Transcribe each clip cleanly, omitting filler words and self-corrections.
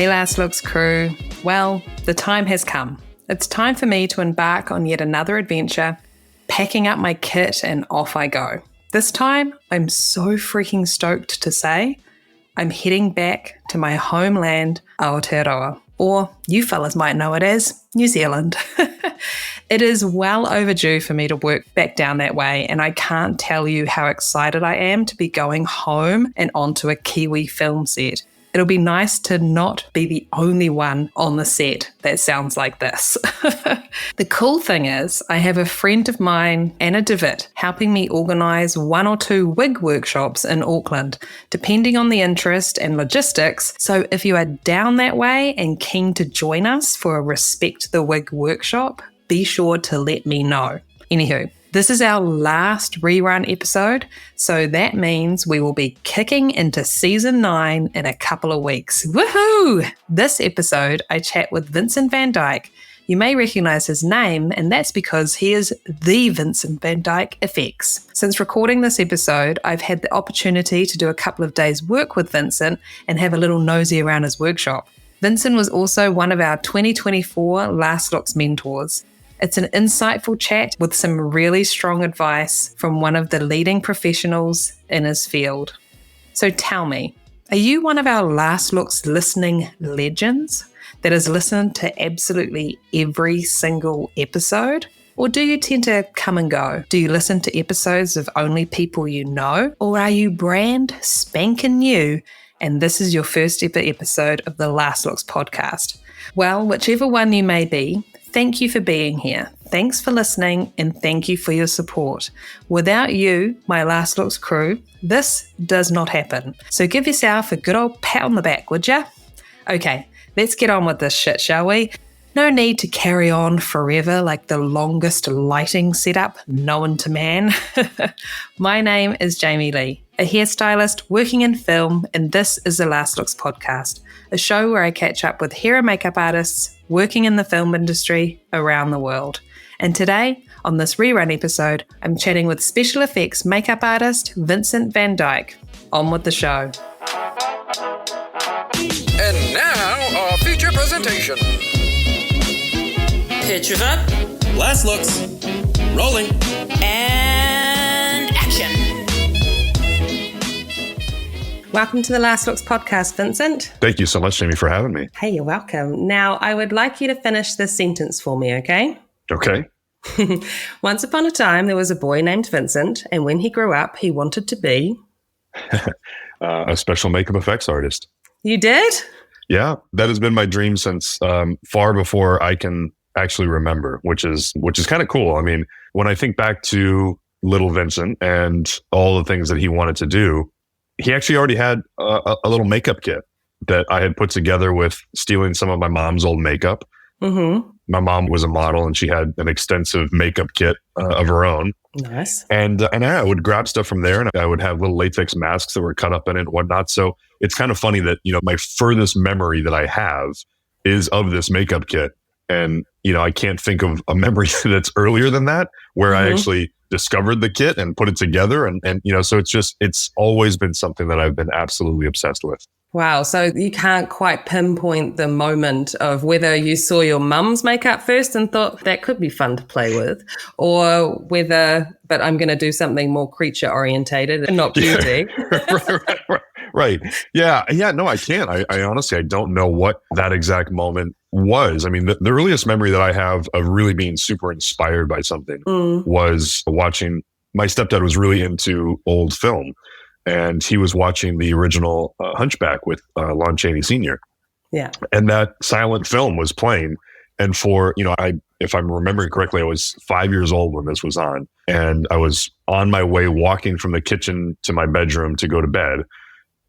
Hey Last Looks crew, well, the time has come. It's time for me to embark on yet another adventure, packing up my kit and off I go. This time, I'm so freaking stoked to say, I'm heading back to my homeland, Aotearoa, or you fellas might know it as New Zealand. It is well overdue for me to work back down that way, and I can't tell you how excited I am to be going home and onto a Kiwi film set. It'll be nice to not be the only one on the set that sounds like this. The cool thing is, I have a friend of mine, Anna DeWitt, helping me organise 1 or 2 wig workshops in Auckland, depending on the interest and logistics. So if you are down that way and keen to join us for a Respect the Wig workshop, be sure to let me know. Anywho, this is our last rerun episode, so that means we will be kicking into season 9 in a couple of weeks. Woohoo! This episode, I chat with Vincent Van Dyke. You may recognize his name, and that's because he is the Vincent Van Dyke FX. Since recording this episode, I've had the opportunity to do a couple of days' work with Vincent and have a little nosy around his workshop. Vincent was also one of our 2024 Last Looks mentors. It's an insightful chat with some really strong advice from one of the leading professionals in his field. So tell me, are you one of our Last Looks listening legends that has listened to absolutely every single episode? Or do you tend to come and go? Do you listen to episodes of only people you know? Or are you brand spanking new and this is your first ever episode of the Last Looks podcast? Well, whichever one you may be, thank you for being here. Thanks for listening and thank you for your support. Without you, my Last Looks crew, this does not happen. So give yourself a good old pat on the back, would ya? Okay, let's get on with this shit, shall we? No need to carry on forever like the longest lighting setup known to man. My name is Jamie Lee, a hairstylist working in film, and this is the Last Looks podcast, a show where I catch up with hair and makeup artists working in the film industry around the world. And today, on this rerun episode, I'm chatting with special effects makeup artist Vincent Van Dyke. On with the show. And now, our feature presentation. Pictures up. Last Looks. Rolling. And action. Welcome to the Last Looks podcast, Vincent. Thank you so much, Jamie, for having me. Hey, you're welcome. Now, I would like you to finish this sentence for me, okay? Okay. Once upon a time, there was a boy named Vincent, and when he grew up, he wanted to be... a special makeup effects artist. You did? Yeah, that has been my dream since far before I can actually remember, which is kind of cool. I mean, when I think back to little Vincent and all the things that he wanted to do, he actually already had a little makeup kit that I had put together with stealing some of my mom's old makeup. Mm-hmm. My mom was a model and she had an extensive makeup kit of her own. Nice. And I would grab stuff from there and I would have little latex masks that were cut up in it and whatnot. So it's kind of funny that, my furthest memory that I have is of this makeup kit. And, I can't think of a memory that's earlier than that, where I actually discovered the kit and put it together. And so it's always been something that I've been absolutely obsessed with. Wow. So you can't quite pinpoint the moment of whether you saw your mum's makeup first and thought that could be fun to play with, or whether, but I'm going to do something more creature orientated and not beauty. Right. Yeah. No, I can't. I honestly, I don't know what that exact moment was. I mean, the earliest memory that I have of really being super inspired by something was watching, my stepdad was really into old film. And he was watching the original Hunchback with Lon Chaney Sr. Yeah. And that silent film was playing. And for, if I'm remembering correctly, I was 5 years old when this was on. And I was on my way walking from the kitchen to my bedroom to go to bed.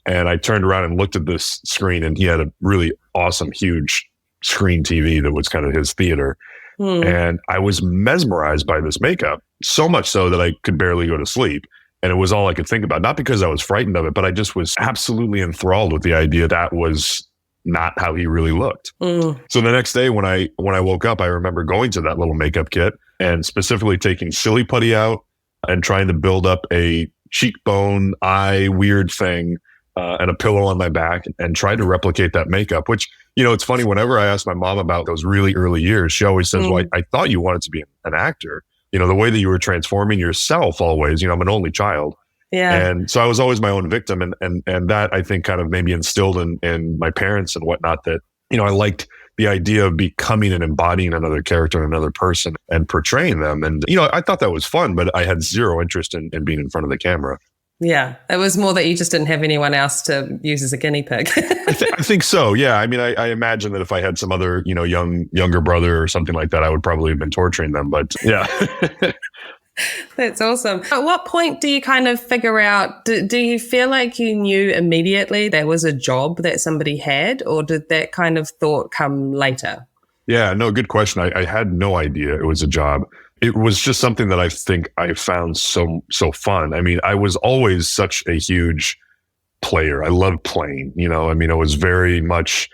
And I turned around and looked at this screen, and he had a really awesome, huge screen TV that was kind of his theater. And I was mesmerized by this makeup, so much so that I could barely go to sleep. And it was all I could think about, not because I was frightened of it, but I just was absolutely enthralled with the idea that was not how he really looked. So the next day when I woke up, I remember going to that little makeup kit and specifically taking silly putty out and trying to build up a cheekbone, eye, weird thing and a pillow on my back and tried to replicate that makeup, which, you know, it's funny. Whenever I ask my mom about those really early years, she always says, well, I thought you wanted to be an actor. You know, the way that you were transforming yourself always, you know, I'm an only child. Yeah. And so I was always my own victim. And that I think kind of maybe instilled in my parents and whatnot that, you know, I liked the idea of becoming and embodying another character, another person and portraying them. And, you know, I thought that was fun, but I had zero interest in being in front of the camera. Yeah. It was more that you just didn't have anyone else to use as a guinea pig. I think so. Yeah. I mean, I imagine that if I had some other, you know, younger brother or something like that, I would probably have been torturing them. But yeah. That's awesome. At what point do you kind of figure out, do you feel like you knew immediately there was a job that somebody had, or did that kind of thought come later? Yeah, no, good question. I had no idea it was a job. It was just something that I think I found so fun. I mean, I was always such a huge player. I loved playing, you know, I mean, it was very much,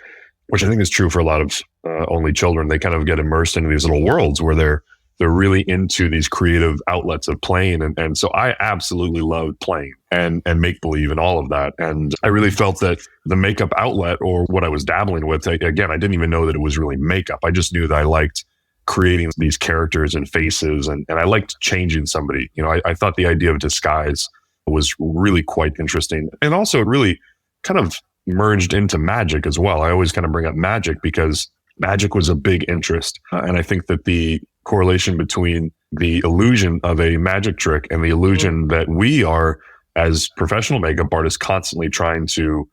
which I think is true for a lot of only children. They kind of get immersed into these little worlds where they're really into these creative outlets of playing. And so I absolutely loved playing and make-believe and all of that. And I really felt that the makeup outlet, or what I was dabbling with, again, I didn't even know that it was really makeup. I just knew that I liked creating these characters and faces, and I liked changing somebody. You know, I thought the idea of disguise was really quite interesting. And also it really kind of merged into magic as well. I always kind of bring up magic because magic was a big interest. And I think that the correlation between the illusion of a magic trick and the illusion that we are as professional makeup artists constantly trying to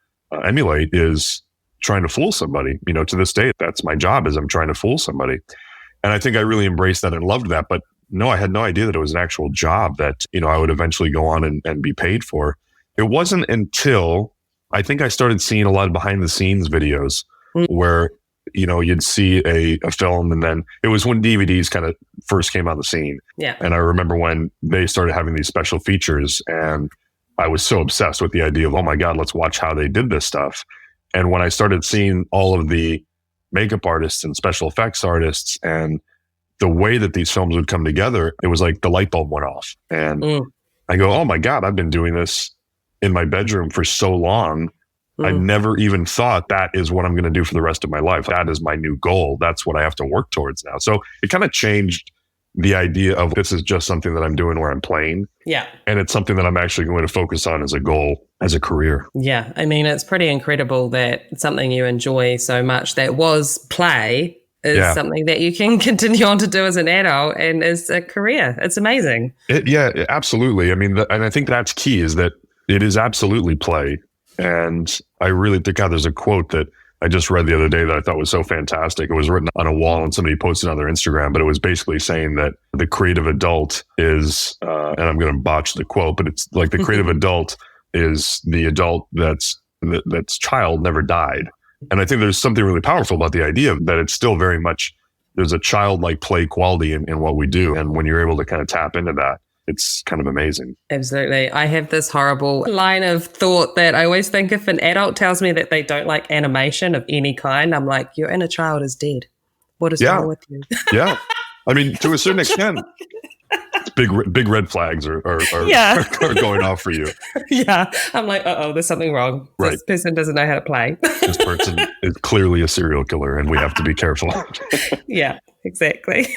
emulate is trying to fool somebody. You know, to this day, that's my job, is I'm trying to fool somebody. And I think I really embraced that and loved that. But no, I had no idea that it was an actual job that, you know, I would eventually go on and be paid for. It wasn't until I think I started seeing a lot of behind the scenes videos where, you know, you'd see a film, and then it was when DVDs kind of first came on the scene. Yeah. And I remember when they started having these special features, and I was so obsessed with the idea of, oh my God, let's watch how they did this stuff. And when I started seeing all of the makeup artists and special effects artists and the way that these films would come together, it was like the light bulb went off. And I go, oh my God, I've been doing this in my bedroom for so long. I never even thought that is what I'm going to do for the rest of my life. That is my new goal. That's what I have to work towards now. So it kind of changed the idea of this is just something that I'm doing where I'm playing. Yeah. And it's something that I'm actually going to focus on as a goal, as a career. Yeah. I mean, it's pretty incredible that something you enjoy so much that was play is something that you can continue on to do as an adult and as a career. It's amazing. Yeah, absolutely. I mean, and I think that's key, is that it is absolutely play. And I really think, God, there's a quote that I just read the other day that I thought was so fantastic. It was written on a wall and somebody posted it on their Instagram, but it was basically saying that the creative adult is, and I'm going to botch the quote, but it's like the creative adult is the adult that's child never died. And I think there's something really powerful about the idea that it's still very much, there's a childlike play quality in what we do. And when you're able to kind of tap into that, it's kind of amazing. Absolutely. I have this horrible line of thought that I always think if an adult tells me that they don't like animation of any kind, I'm like, your inner child is dead. What is wrong with you? Yeah. I mean, to a certain extent, big red flags are going off for you. Yeah. I'm like, there's something wrong. Right. This person doesn't know how to play. This person is clearly a serial killer and we have to be careful. Yeah, exactly.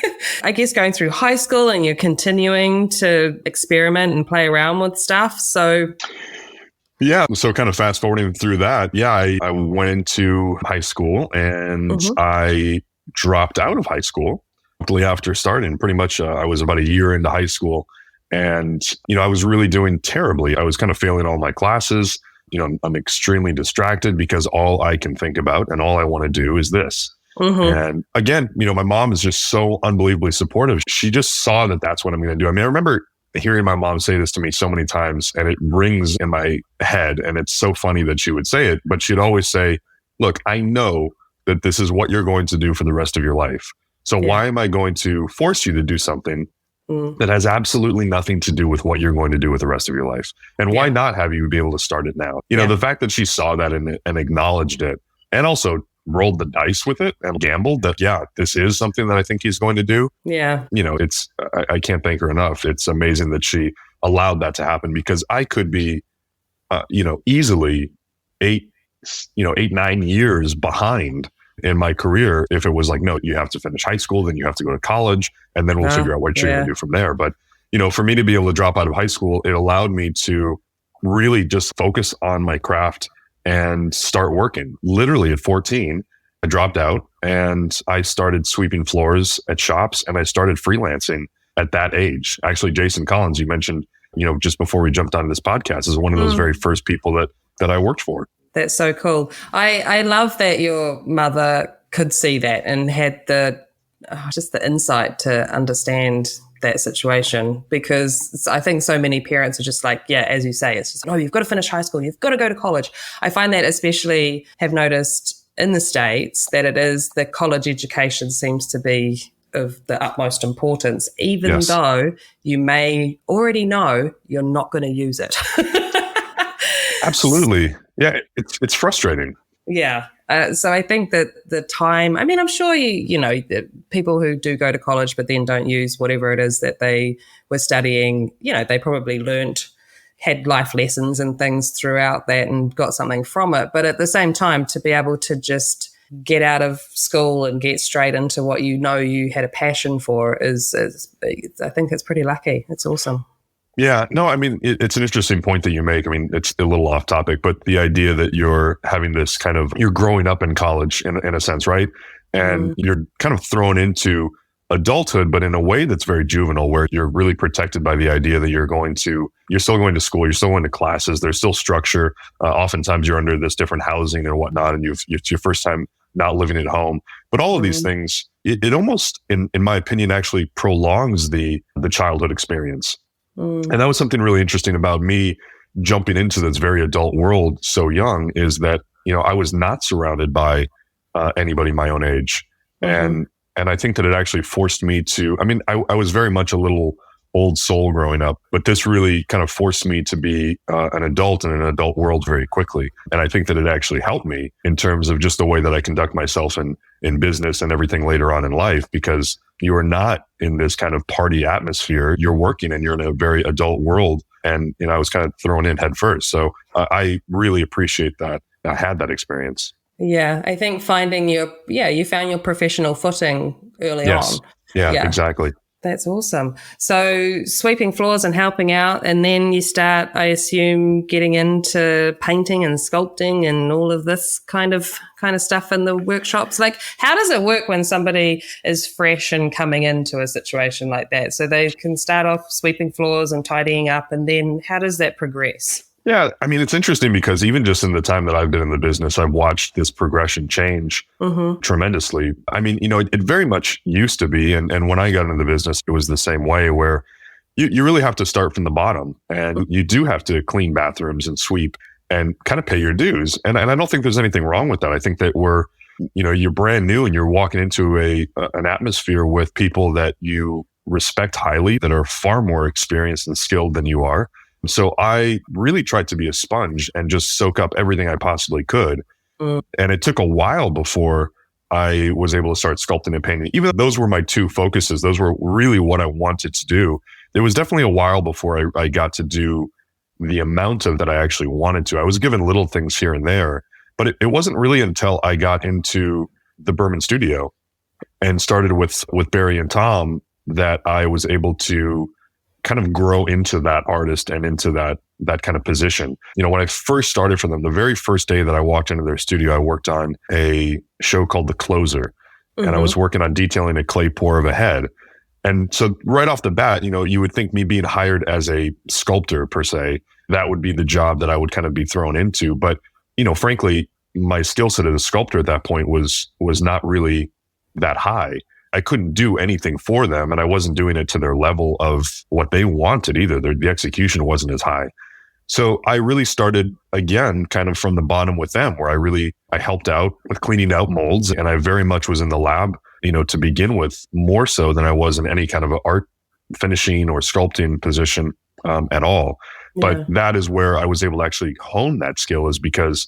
I guess going through high school and you're continuing to experiment and play around with stuff. So yeah. So kind of fast forwarding through that. Yeah. I went into high school and I dropped out of high school after starting. Pretty much I was about a year into high school, and you know, I was really doing terribly. I was kind of failing all my classes. You know, I'm extremely distracted because all I can think about and all I want to do is this. And again, you know, my mom is just so unbelievably supportive. She just saw that that's what I'm going to do. I mean, I remember hearing my mom say this to me so many times, and it rings in my head, and it's so funny that she would say it, but she'd always say, look, I know that this is what you're going to do for the rest of your life. So why am I going to force you to do something that has absolutely nothing to do with what you're going to do with the rest of your life? And why not have you be able to start it now? You know, the fact that she saw that and acknowledged it, and also rolled the dice with it and gambled that, this is something that I think he's going to do. Yeah. You know, I can't thank her enough. It's amazing that she allowed that to happen, because I could be, easily 8, 9 years behind in my career if it was like, no, you have to finish high school, then you have to go to college, and then we'll figure out what you're going to do from there. But, for me to be able to drop out of high school, it allowed me to really just focus on my craft and start working. Literally at 14, I dropped out and I started sweeping floors at shops, and I started freelancing at that age. Actually, Jason Collins, you mentioned, just before we jumped on this podcast, is one of those very first people that I worked for. That's so cool. I love that your mother could see that and had just the insight to understand that situation, because I think so many parents are just like, yeah, as you say, it's just, oh, you've got to finish high school, you've got to go to college. I find that especially have noticed in the States that it is the college education seems to be of the utmost importance, even though you may already know you're not going to use it. Absolutely. Yeah, it's frustrating. Yeah. So I think that the time, I mean, I'm sure the people who do go to college but then don't use whatever it is that they were studying, they probably had life lessons and things throughout that and got something from it. But at the same time, to be able to just get out of school and get straight into what you had a passion for is I think it's pretty lucky. It's awesome. Yeah, no, I mean, it's an interesting point that you make. I mean, it's a little off topic, but the idea that you're having this you're growing up in college in a sense, right? And you're kind of thrown into adulthood, but in a way that's very juvenile, where you're really protected by the idea that you're still going to school, you're still going to classes, there's still structure. Oftentimes you're under this different housing and whatnot, and it's your first time not living at home. But all of these things, it almost, in my opinion, actually prolongs the childhood experience. And that was something really interesting about me jumping into this very adult world so young, is that, I was not surrounded by anybody my own age. And I think that it actually forced me to, I was very much a little old soul growing up, but this really kind of forced me to be an adult in an adult world very quickly. And I think that it actually helped me in terms of just the way that I conduct myself in business and everything later on in life, because you are not in this kind of party atmosphere. You're working and you're in a very adult world. And, I was kind of thrown in head first. So I really appreciate that I had that experience. Yeah, I think you found your professional footing early on. Yeah, exactly. That's awesome. So sweeping floors and helping out, and then you start, I assume, getting into painting and sculpting and all of this kind of stuff in the workshops. Like, how does it work when somebody is fresh and coming into a situation like that? So they can start off sweeping floors and tidying up, and then how does that progress? Yeah, I mean, it's interesting because even just in the time that I've been in the business, I've watched this progression change tremendously. I mean, it very much used to be, and when I got into the business, it was the same way, where you really have to start from the bottom, and you do have to clean bathrooms and sweep and kind of pay your dues. And I don't think there's anything wrong with that. I think that you're brand new and you're walking into an atmosphere with people that you respect highly, that are far more experienced and skilled than you are. So I really tried to be a sponge and just soak up everything I possibly could. And it took a while before I was able to start sculpting and painting. Even though those were my two focuses, those were really what I wanted to do. There was definitely a while before I got to do the amount of that I actually wanted to. I was given little things here and there, but it wasn't really until I got into the Berman studio and started with Barry and Tom that I was able to kind of grow into that artist and into that kind of position. When I first started for them, the very first day that I walked into their studio, I worked on a show called The Closer, and I was working on detailing a clay pour of a head. And so right off the bat, you would think me being hired as a sculptor per se, that would be the job that I would kind of be thrown into. But, frankly, my skill set as a sculptor at that point was not really that high. I couldn't do anything for them, and I wasn't doing it to their level of what they wanted either. The execution wasn't as high. So I really started again, kind of from the bottom with them, where I helped out with cleaning out molds, and I very much was in the lab, to begin with, more so than I was in any kind of art finishing or sculpting position at all. Yeah. But that is where I was able to actually hone that skill, is because,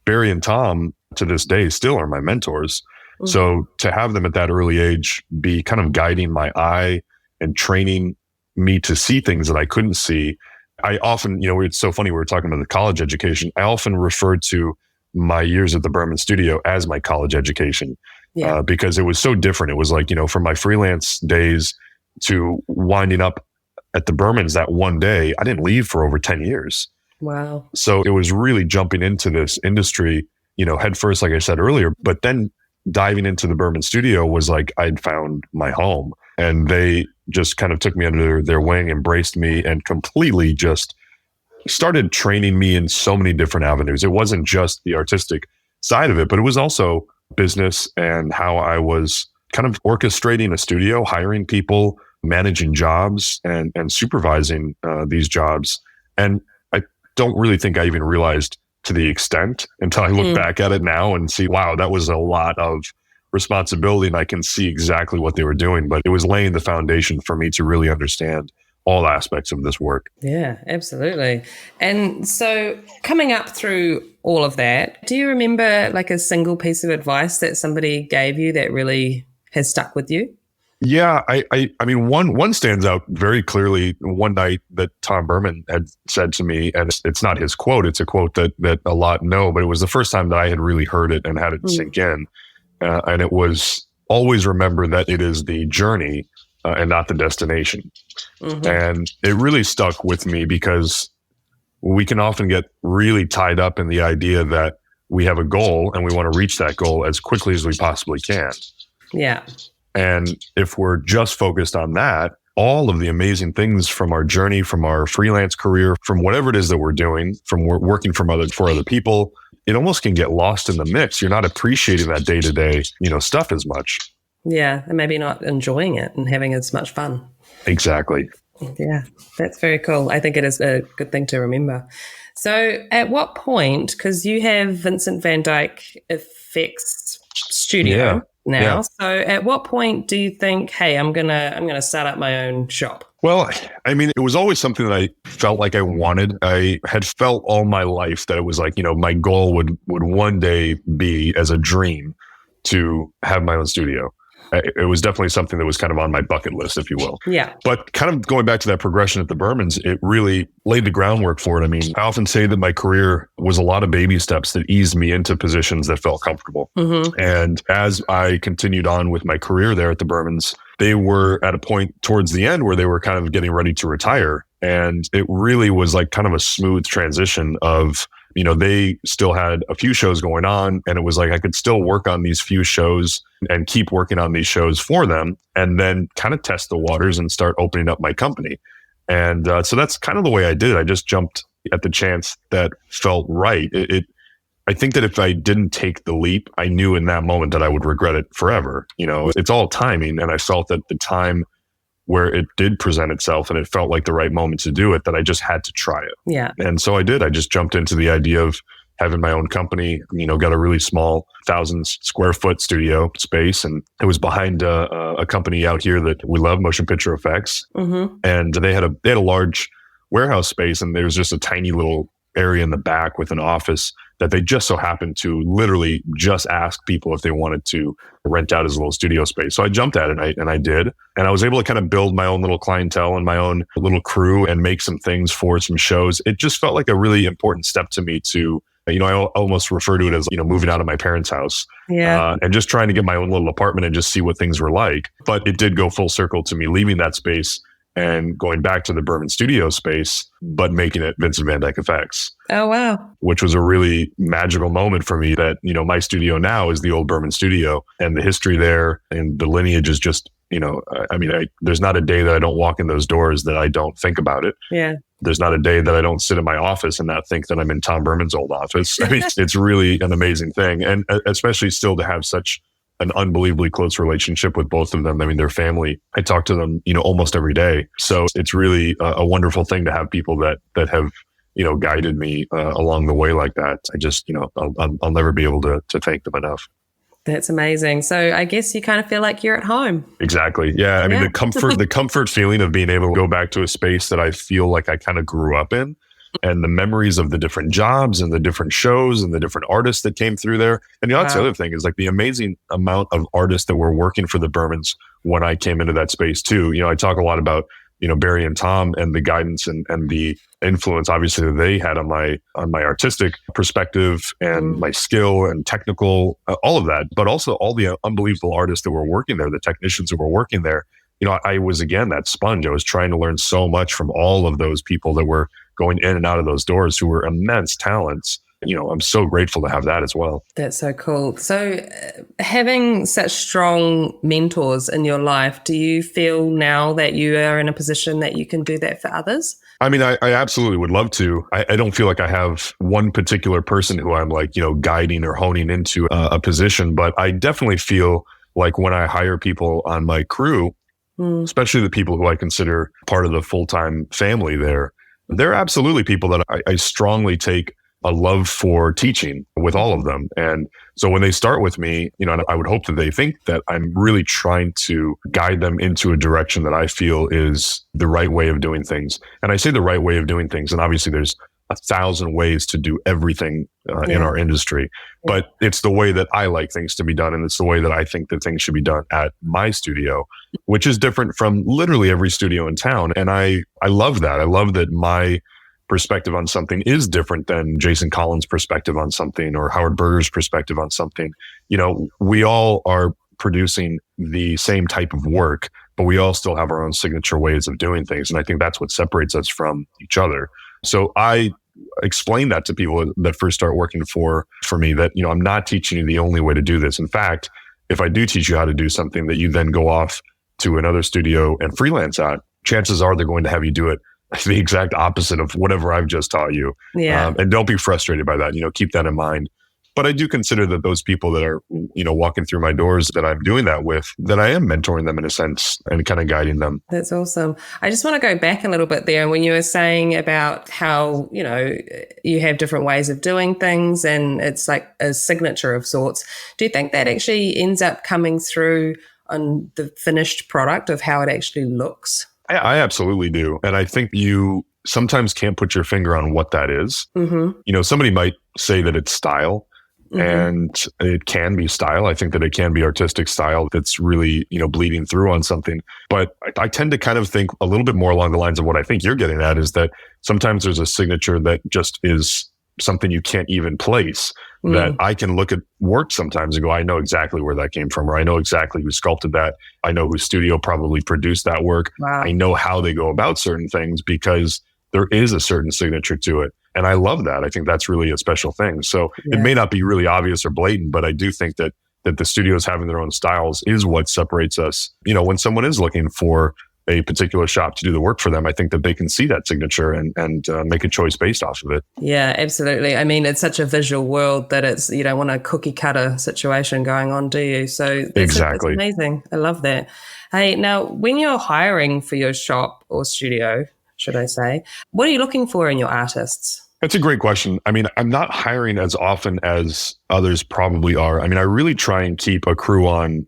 Barry and Tom to this day still are my mentors. So to have them at that early age be kind of guiding my eye and training me to see things that I couldn't see, I often, it's so funny. We were talking about the college education. I often refer to my years at the Berman studio as my college education because it was so different. It was like, from my freelance days to winding up at the Bermans that one day, I didn't leave for over 10 years. Wow. So it was really jumping into this industry, head first, like I said earlier, but then diving into the Berman studio was like I'd found my home, and they just kind of took me under their wing, embraced me, and completely just started training me in so many different avenues. It wasn't just the artistic side of it, but it was also business and how I was kind of orchestrating a studio, hiring people, managing jobs, and supervising these jobs. And I don't really think I even realized to the extent until I look back at it now and see, wow, that was a lot of responsibility, and I can see exactly what they were doing. But it was laying the foundation for me to really understand all aspects of this work. Yeah, absolutely. And so coming up through all of that, do you remember like a single piece of advice that somebody gave you that really has stuck with you? Yeah, I mean, one stands out very clearly. One night that Tom Berman had said to me, and it's not his quote, it's a quote that a lot know, but it was the first time that I had really heard it and had it sink in. And it was, always remember that it is the journey and not the destination. And it really stuck with me because we can often get really tied up in the idea that we have a goal and we want to reach that goal as quickly as we possibly can. Yeah. And if we're just focused on that, all of the amazing things from our journey, from our freelance career, from whatever it is that we're doing, from working for other people, it almost can get lost in the mix. You're not appreciating that day-to-day, stuff as much. Yeah, and maybe not enjoying it and having as much fun. Exactly. Yeah, that's very cool. I think it is a good thing to remember. So at what point, because you have Vincent Van Dyke Effects Studio now, Yeah. So at what point do you think, hey, I'm gonna start up my own shop? Well, I mean, it was always something that I felt like I wanted. I had felt all my life that it was like, my goal would one day be, as a dream, to have my own studio. It was definitely something that was kind of on my bucket list, if you will. Yeah. But kind of going back to that progression at the Bermans, it really laid the groundwork for it. I mean, I often say that my career was a lot of baby steps that eased me into positions that felt comfortable. And as I continued on with my career there at the Bermans, they were at a point towards the end where they were kind of getting ready to retire. And it really was like kind of a smooth transition of, they still had a few shows going on, and it was like I could still work on these few shows and keep working on these shows for them, and then kind of test the waters and start opening up my company. And so that's kind of the way I did it. I just jumped at the chance that felt right. I think that if I didn't take the leap, I knew in that moment that I would regret it forever. It's all timing, and I felt that the time where it did present itself and it felt like the right moment to do it, that I just had to try it. Yeah. And so I did. I just jumped into the idea of having my own company, got a really small 1,000 square foot studio space. And it was behind a company out here that we love, Motion Picture Effects. And they had a large warehouse space, and there was just a tiny little area in the back with an office that they just so happened to literally just ask people if they wanted to rent out as a little studio space. So I jumped at it and I did. And I was able to kind of build my own little clientele and my own little crew and make some things for some shows. It just felt like a really important step to me to, I almost refer to it as, moving out of my parents' house. Yeah. And just trying to get my own little apartment and just see what things were like. But it did go full circle to me leaving that space and going back to the Berman studio space, but making it Vincent Van Dyke Effects. Oh, wow. Which was a really magical moment for me that, my studio now is the old Berman studio, and the history there and the lineage is just, there's not a day that I don't walk in those doors that I don't think about it. Yeah. There's not a day that I don't sit in my office and not think that I'm in Tom Berman's old office. I mean, it's really an amazing thing. And especially still to have such an unbelievably close relationship with both of them. I mean, their family, I talk to them, almost every day. So it's really a wonderful thing to have people that have, guided me along the way like that. I just, I'll never be able to thank them enough. That's amazing. So I guess you kind of feel like you're at home. Exactly. Yeah. I mean, the comfort feeling of being able to go back to a space that I feel like I kind of grew up in, and the memories of the different jobs and the different shows and the different artists that came through there. And that's the other thing is like the amazing amount of artists that were working for the Bermans when I came into that space too. I talk a lot about, Barry and Tom, and the guidance and the influence, obviously, that they had on my artistic perspective and my skill and technical, all of that, but also all the unbelievable artists that were working there, the technicians that were working there. I was, again, that sponge. I was trying to learn so much from all of those people that were going in and out of those doors who were immense talents. I'm so grateful to have that as well. That's so cool. So having such strong mentors in your life, do you feel now that you are in a position that you can do that for others? I mean, I absolutely would love to. I don't feel like I have one particular person who I'm like, guiding or honing into a position, but I definitely feel like when I hire people on my crew, especially the people who I consider part of the full-time family there, they're absolutely people that I strongly take a love for teaching with all of them. And so when they start with me, I would hope that they think that I'm really trying to guide them into a direction that I feel is the right way of doing things. And I say the right way of doing things. And obviously there's 1,000 ways to do everything in our industry, but it's the way that I like things to be done. And it's the way that I think that things should be done at my studio, which is different from literally every studio in town. And I love that. I love that my perspective on something is different than Jason Collins' perspective on something or Howard Berger's perspective on something. We all are producing the same type of work, but we all still have our own signature ways of doing things. And I think that's what separates us from each other. So I explain that to people that first start working for me, that, I'm not teaching you the only way to do this. In fact, if I do teach you how to do something that you then go off to another studio and freelance at, chances are they're going to have you do it the exact opposite of whatever I've just taught you. Yeah. And don't be frustrated by that. Keep that in mind. But I do consider that those people that are, walking through my doors that I'm doing that with, that I am mentoring them in a sense and kind of guiding them. That's awesome. I just want to go back a little bit there when you were saying about how, you have different ways of doing things and it's like a signature of sorts. Do you think that actually ends up coming through on the finished product of how it actually looks? I absolutely do. And I think you sometimes can't put your finger on what that is. Somebody might say that it's style. And it can be style. I think that it can be artistic style that's really, bleeding through on something. But I tend to kind of think a little bit more along the lines of what I think you're getting at, is that sometimes there's a signature that just is something you can't even place, that I can look at work sometimes and go, I know exactly where that came from, or I know exactly who sculpted that. I know whose studio probably produced that work. Wow. I know how they go about certain things because there is a certain signature to it. And I love that. I think that's really a special thing. So it may not be really obvious or blatant, but I do think that the studios having their own styles is what separates us. When someone is looking for a particular shop to do the work for them, I think that they can see that signature and make a choice based off of it. Yeah, absolutely. I mean, it's such a visual world that you don't want a cookie cutter situation going on, do you? So exactly. It's amazing. I love that. Hey, now when you're hiring for your shop or studio, should I say, what are you looking for in your artists? That's a great question. I mean, I'm not hiring as often as others probably are. I mean, I really try and keep a crew on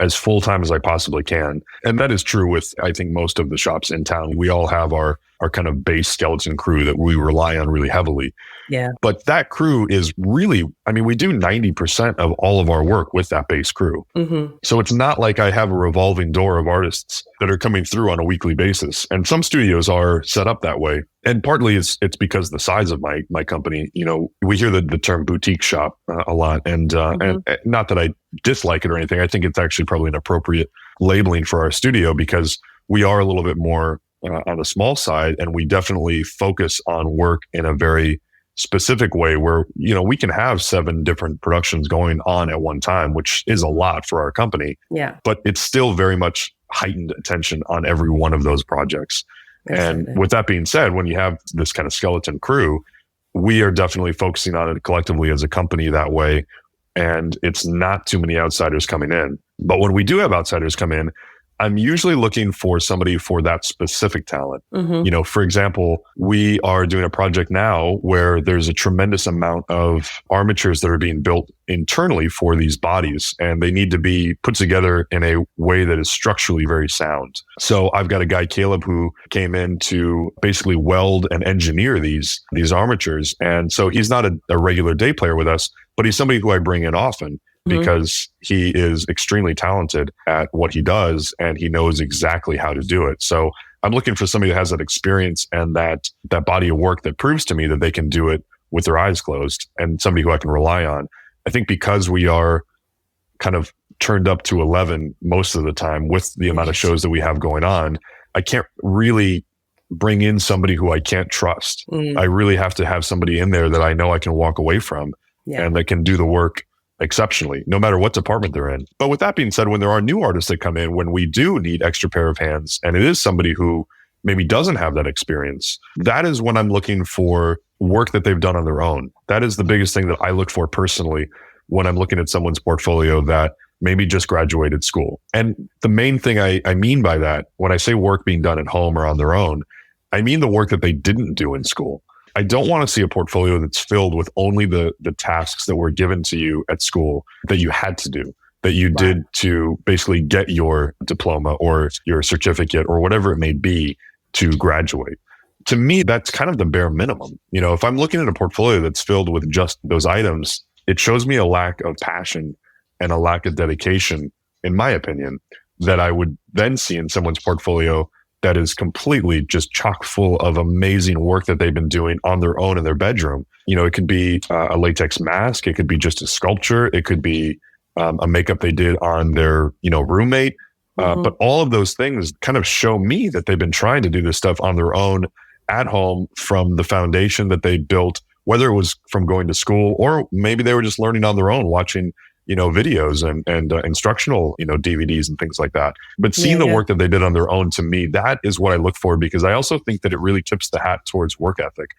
as full-time as I possibly can. And that is true with, I think, most of the shops in town. We all have our kind of base skeleton crew that we rely on really heavily. Yeah. But that crew is really, we do 90% of all of our work with that base crew. So it's not like I have a revolving door of artists that are coming through on a weekly basis. And some studios are set up that way. And partly it's because of the size of my company. We hear the term boutique shop a lot, and not that I dislike it or anything. I think it's actually probably an appropriate labeling for our studio because we are a little bit more on the small side, and we definitely focus on work in a very specific way where, we can have 7 different productions going on at one time, which is a lot for our company. Yeah. But it's still very much heightened attention on every one of those projects. Absolutely. And with that being said, when you have this kind of skeleton crew, we are definitely focusing on it collectively as a company that way. And it's not too many outsiders coming in. But when we do have outsiders come in, I'm usually looking for somebody for that specific talent. For example, we are doing a project now where there's a tremendous amount of armatures that are being built internally for these bodies, and they need to be put together in a way that is structurally very sound. So I've got a guy, Caleb, who came in to basically weld and engineer these armatures. And so he's not a regular day player with us, but he's somebody who I bring in often, because he is extremely talented at what he does and he knows exactly how to do it. So I'm looking for somebody that has that experience and that body of work that proves to me that they can do it with their eyes closed, and somebody who I can rely on. I think because we are kind of turned up to 11 most of the time with the amount of shows that we have going on, I can't really bring in somebody who I can't trust. I really have to have somebody in there that I know I can walk away from and that can do the work exceptionally, no matter what department they're in. But with that being said, when there are new artists that come in, when we do need extra pair of hands, and it is somebody who maybe doesn't have that experience, that is when I'm looking for work that they've done on their own. That is the biggest thing that I look for personally when I'm looking at someone's portfolio that maybe just graduated school. And the main thing I mean by that, when I say work being done at home or on their own, I mean the work that they didn't do in school. I don't want to see a portfolio that's filled with only the tasks that were given to you at school that you had to do, that you did to basically get your diploma or your certificate or whatever it may be to graduate. To me, that's kind of the bare minimum. You know, if I'm looking at a portfolio that's filled with just those items, it shows me a lack of passion and a lack of dedication, in my opinion, that I would then see in someone's portfolio that is completely just chock full of amazing work that they've been doing on their own in their bedroom. You know, it could be a latex mask. It could be just a sculpture. It could be a makeup they did on their, roommate. But all of those things kind of show me that they've been trying to do this stuff on their own at home from the foundation that they built, whether it was from going to school or maybe they were just learning on their own, watching videos and instructional, DVDs and things like that. But seeing the work that they did on their own, to me, that is what I look for, because I also think that it really tips the hat towards work ethic.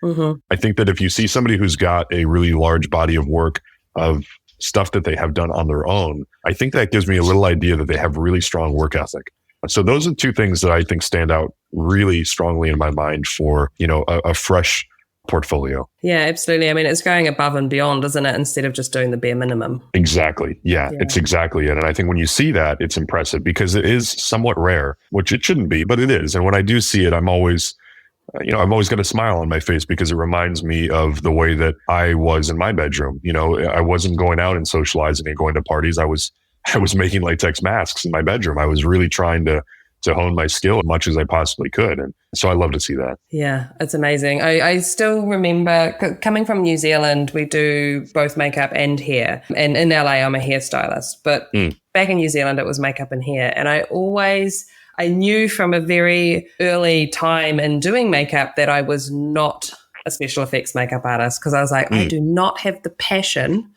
I think that if you see somebody who's got a really large body of work of stuff that they have done on their own, I think that gives me a little idea that they have really strong work ethic. So those are two things that I think stand out really strongly in my mind for, a fresh portfolio. Yeah, absolutely. I mean, it's going above and beyond, isn't it? Instead of just doing the bare minimum. Exactly. Yeah, it's exactly it. And I think when you see that, it's impressive because it is somewhat rare, which it shouldn't be, but it is. And when I do see it, I'm always, I've always got a smile on my face because it reminds me of the way that I was in my bedroom. I wasn't going out and socializing and going to parties. I was making latex masks in my bedroom. I was really trying to hone my skill as much as I possibly could. And so I love to see that. Yeah, it's amazing. I still remember coming from New Zealand, we do both makeup and hair. And in LA, I'm a hairstylist. But back in New Zealand, it was makeup and hair. And I knew from a very early time in doing makeup that I was not a special effects makeup artist, because I was like, I do not have the passion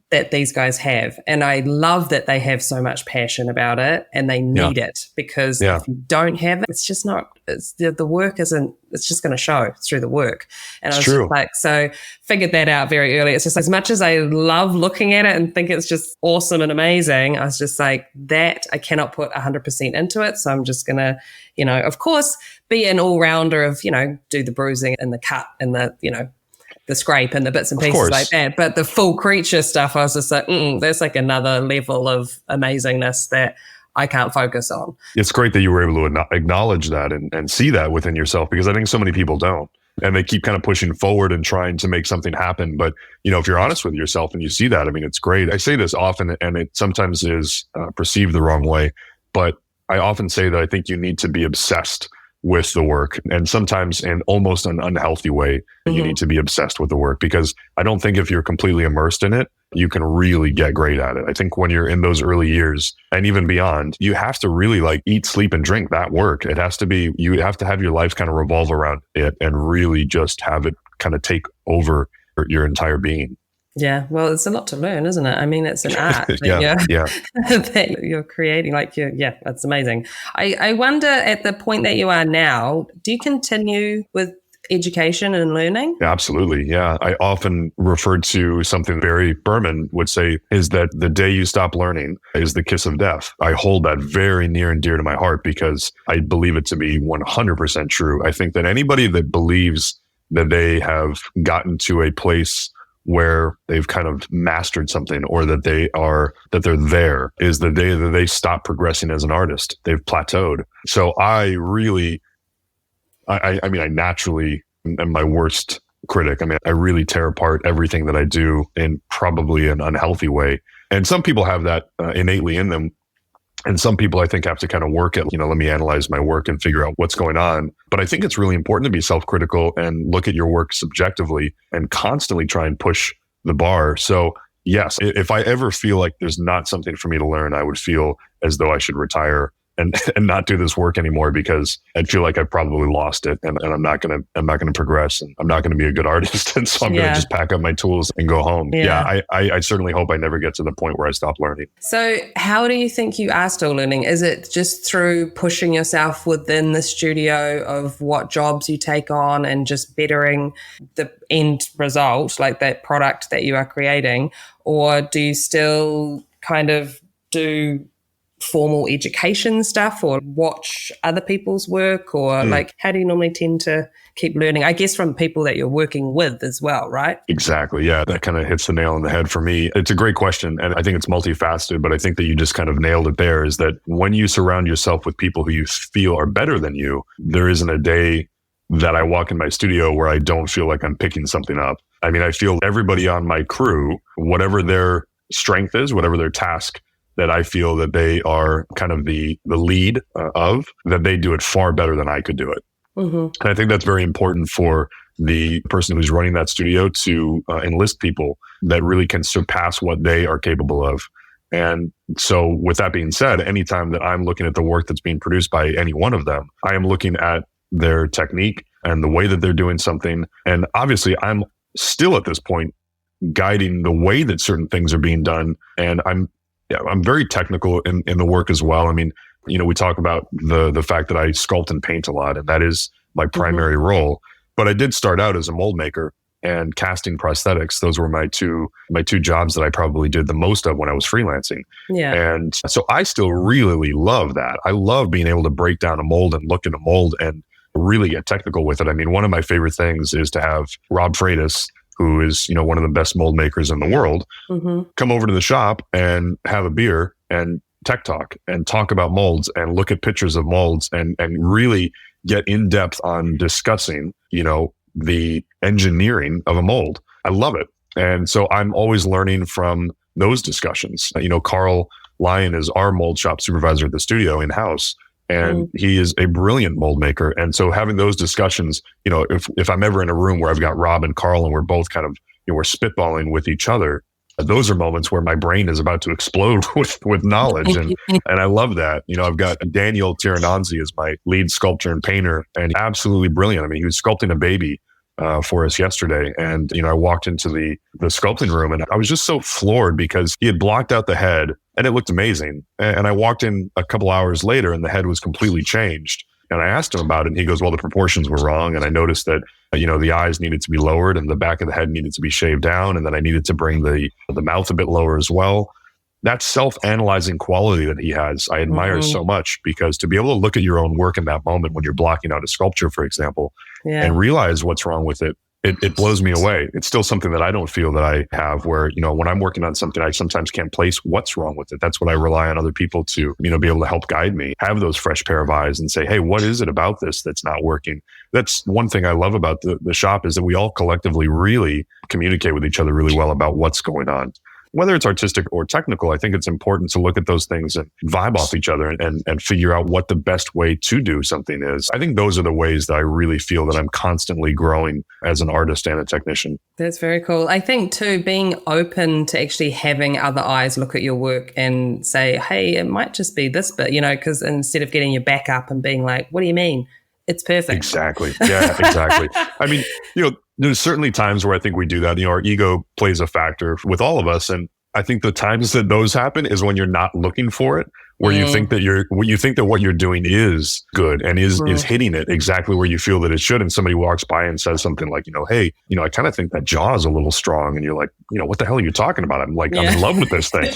that these guys have. And I love that they have so much passion about it and they need it, because if you don't have it, it's just not, the work isn't, it's just going to show through the work. And I was just like, so figured that out very early. It's just as much as I love looking at it and think it's just awesome and amazing, I was just like, that I cannot put 100% into it. So I'm just going to, of course, be an all-rounder of, do the bruising and the cut and the, the scrape and the bits and pieces like that. But the full creature stuff, I was just like, there's like another level of amazingness that I can't focus on. It's great that you were able to acknowledge that and see that within yourself, because I think so many people don't. And they keep kind of pushing forward and trying to make something happen. But, if you're honest with yourself and you see that, I mean, it's great. I say this often, and it sometimes is perceived the wrong way, but I often say that I think you need to be obsessed with the work, and sometimes in almost an unhealthy way, you need to be obsessed with the work, because I don't think if you're completely immersed in it, you can really get great at it. I think when you're in those early years and even beyond, you have to really eat, sleep, and drink that work. It has to be, you have to have your life kind of revolve around it and really just have it kind of take over your entire being. Yeah, well, it's a lot to learn, isn't it? I mean, it's an art that you're creating. That's amazing. I wonder, at the point that you are now, do you continue with education and learning? Absolutely, yeah. I often refer to something Barry Berman would say, is that the day you stop learning is the kiss of death. I hold that very near and dear to my heart because I believe it to be 100% true. I think that anybody that believes that they have gotten to a place where they've kind of mastered something, or that they're there, is the day that they stop progressing as an artist. They've plateaued. So I naturally am my worst critic. I mean, I really tear apart everything that I do in probably an unhealthy way. And some people have that innately in them. And some people I think have to kind of work at, let me analyze my work and figure out what's going on. But I think it's really important to be self-critical and look at your work subjectively and constantly try and push the bar. So yes, if I ever feel like there's not something for me to learn, I would feel as though I should retire and not do this work anymore, because I'd feel like I've probably lost it, and I'm not gonna progress, and I'm not gonna be a good artist, and so I'm gonna just pack up my tools and go home. I certainly hope I never get to the point where I stop learning. So how do you think you are still learning? Is it just through pushing yourself within the studio of what jobs you take on and just bettering the end result, like that product that you are creating? Or do you still kind of do formal education stuff or watch other people's work, or like how do you normally tend to keep learning? I guess from people that you're working with as well, right? Exactly. Yeah, that kind of hits the nail on the head for me. It's a great question, and I think it's multifaceted, but I think that you just kind of nailed it there, is that when you surround yourself with people who you feel are better than you, there isn't a day that I walk in my studio where I don't feel like I'm picking something up. I mean, I feel everybody on my crew, whatever their strength is, whatever their task, that I feel that they are kind of the lead of, that they do it far better than I could do it. And I think that's very important for the person who's running that studio to enlist people that really can surpass what they are capable of. And so with that being said, anytime that I'm looking at the work that's being produced by any one of them, I am looking at their technique and the way that they're doing something. And obviously I'm still at this point guiding the way that certain things are being done. And I'm very technical in the work as well. I mean, we talk about the fact that I sculpt and paint a lot, and that is my primary role. But I did start out as a mold maker and casting prosthetics. Those were my two jobs that I probably did the most of when I was freelancing. Yeah. And so I still really love that. I love being able to break down a mold and look at a mold and really get technical with it. I mean, one of my favorite things is to have Rob Freitas, who is, one of the best mold makers in the world, come over to the shop and have a beer and tech talk and talk about molds and look at pictures of molds and really get in depth on discussing, the engineering of a mold. I love it. And so I'm always learning from those discussions. Carl Lyon is our mold shop supervisor at the studio in-house. And he is a brilliant mold maker. And so having those discussions, if I'm ever in a room where I've got Rob and Carl and we're both kind of, we're spitballing with each other, those are moments where my brain is about to explode with knowledge. And I love that. I've got Daniel Tirananzi as my lead sculptor and painter, and absolutely brilliant. I mean, he was sculpting a baby for us yesterday. And, I walked into the sculpting room and I was just so floored because he had blocked out the head and it looked amazing. And I walked in a couple hours later and the head was completely changed. And I asked him about it and he goes, well, the proportions were wrong. And I noticed that, the eyes needed to be lowered and the back of the head needed to be shaved down. And then I needed to bring the mouth a bit lower as well. That self-analyzing quality that he has, I admire so much, because to be able to look at your own work in that moment when you're blocking out a sculpture, for example, and realize what's wrong with it, it blows me away. It's still something that I don't feel that I have where, when I'm working on something, I sometimes can't place what's wrong with it. That's what I rely on other people to, be able to help guide me, have those fresh pair of eyes and say, hey, what is it about this that's not working? That's one thing I love about the shop, is that we all collectively really communicate with each other really well about what's going on. Whether it's artistic or technical, I think it's important to look at those things and vibe off each other and figure out what the best way to do something is. I think those are the ways that I really feel that I'm constantly growing as an artist and a technician. That's very cool. I think too, being open to actually having other eyes look at your work and say, hey, it might just be this bit, because instead of getting your back up and being like, what do you mean? It's perfect. Exactly. Yeah, exactly. I mean, there's certainly times where I think we do that. Our ego plays a factor with all of us. And I think the times that those happen is when you're not looking for it, where you think that what you're doing is good and is hitting it exactly where you feel that it should. And somebody walks by and says something like, hey, I kind of think that jaw is a little strong. And you're like, what the hell are you talking about? I'm like, I'm in love with this thing.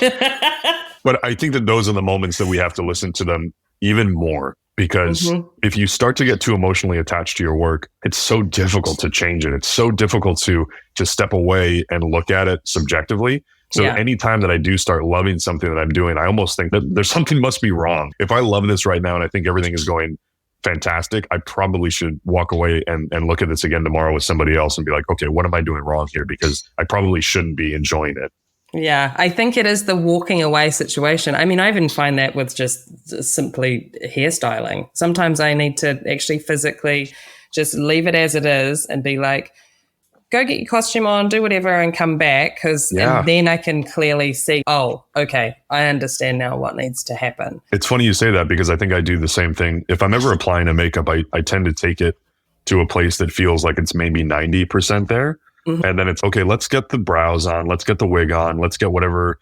But I think that those are the moments that we have to listen to them even more. Because if you start to get too emotionally attached to your work, it's so difficult to change it. It's so difficult to step away and look at it subjectively. So anytime that I do start loving something that I'm doing, I almost think that there's something must be wrong. If I love this right now and I think everything is going fantastic, I probably should walk away and look at this again tomorrow with somebody else and be like, okay, what am I doing wrong here? Because I probably shouldn't be enjoying it. Yeah, I think it is the walking away situation. I mean, I even find that with just simply hairstyling. Sometimes I need to actually physically just leave it as it is and be like, go get your costume on, do whatever, and come back. And then I can clearly see, oh, okay, I understand now what needs to happen. It's funny you say that because I think I do the same thing. If I'm ever applying a makeup, I tend to take it to a place that feels like it's maybe 90% there. Mm-hmm. And then it's, okay, let's get the brows on, let's get the wig on, let's get whatever,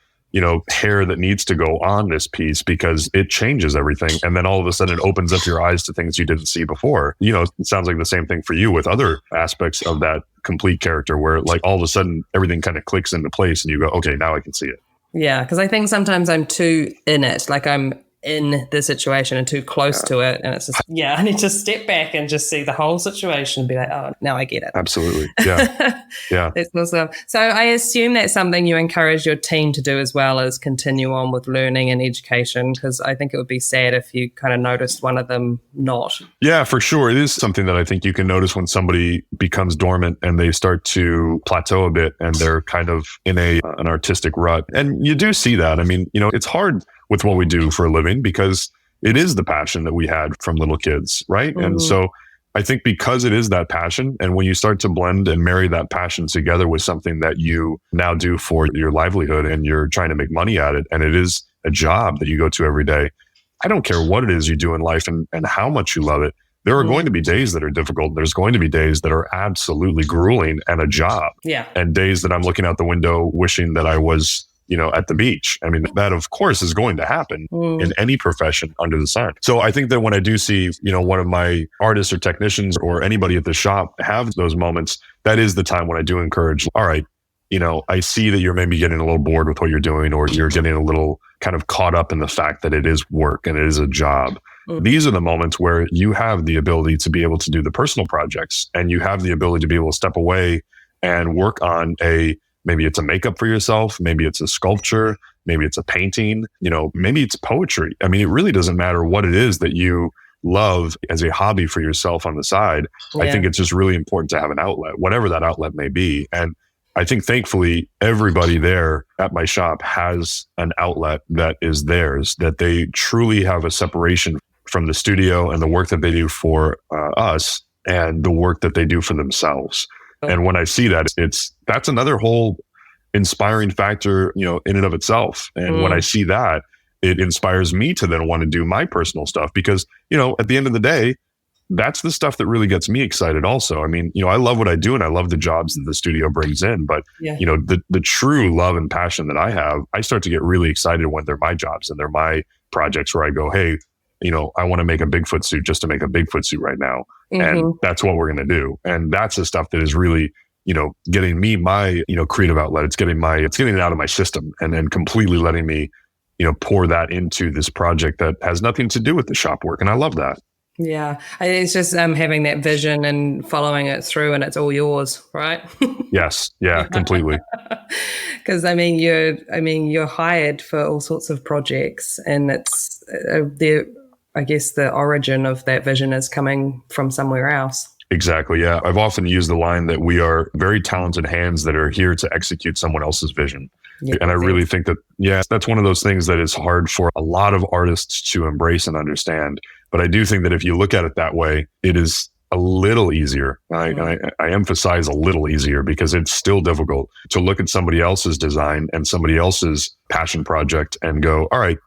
hair that needs to go on this piece because it changes everything. And then all of a sudden it opens up your eyes to things you didn't see before. It sounds like the same thing for you with other aspects of that complete character where like all of a sudden everything kind of clicks into place and you go, okay, now I can see it. Yeah, because I think sometimes I'm too in it, like I'm in the situation and too close to it. And it's just, I need to step back and just see the whole situation and be like, oh, now I get it. Absolutely. Yeah. Yeah. That's awesome. So I assume that's something you encourage your team to do as well as continue on with learning and education, because I think it would be sad if you kind of noticed one of them not. Yeah, for sure. It is something that I think you can notice when somebody becomes dormant and they start to plateau a bit and they're kind of in an artistic rut. And you do see that. I mean, it's hard with what we do for a living because it is the passion that we had from little kids, right? Mm-hmm. And so I think because it is that passion, and when you start to blend and marry that passion together with something that you now do for your livelihood and you're trying to make money at it, and it is a job that you go to every day, I don't care what it is you do in life and how much you love it. There are going to be days that are difficult. There's going to be days that are absolutely grueling and a job. Yeah. And days that I'm looking out the window wishing that I was at the beach. I mean, that of course is going to happen in any profession under the sun. So I think that when I do see, one of my artists or technicians or anybody at the shop have those moments, that is the time when I do encourage, all right, I see that you're maybe getting a little bored with what you're doing, or you're getting a little kind of caught up in the fact that it is work and it is a job. These are the moments where you have the ability to be able to do the personal projects, and you have the ability to be able to step away and work on maybe it's a makeup for yourself. Maybe it's a sculpture. Maybe it's a painting. Maybe it's poetry. I mean, it really doesn't matter what it is that you love as a hobby for yourself on the side. Yeah. I think it's just really important to have an outlet, whatever that outlet may be. And I think thankfully everybody there at my shop has an outlet that is theirs, that they truly have a separation from the studio and the work that they do for us and the work that they do for themselves. And when I see that, that's another whole inspiring factor, in and of itself. And when I see that, it inspires me to then want to do my personal stuff because, at the end of the day, that's the stuff that really gets me excited also. I mean, I love what I do and I love the jobs that the studio brings in, but the true love and passion that I have, I start to get really excited when they're my jobs and they're my projects where I go, hey, I want to make a Bigfoot suit just to make a Bigfoot suit right now. And that's what we're going to do. And that's the stuff that is really, getting me my, creative outlet. It's getting it out of my system and then completely letting me, pour that into this project that has nothing to do with the shop work. And I love that. Yeah. It's just having that vision and following it through and it's all yours, right? Yes. Yeah, completely. Because you're hired for all sorts of projects, and it's I guess the origin of that vision is coming from somewhere else. Exactly. Yeah. I've often used the line that we are very talented hands that are here to execute someone else's vision. Yeah, and I really think that, that's one of those things that is hard for a lot of artists to embrace and understand. But I do think that if you look at it that way, it is a little easier. I emphasize a little easier because it's still difficult to look at somebody else's design and somebody else's passion project and go, all right,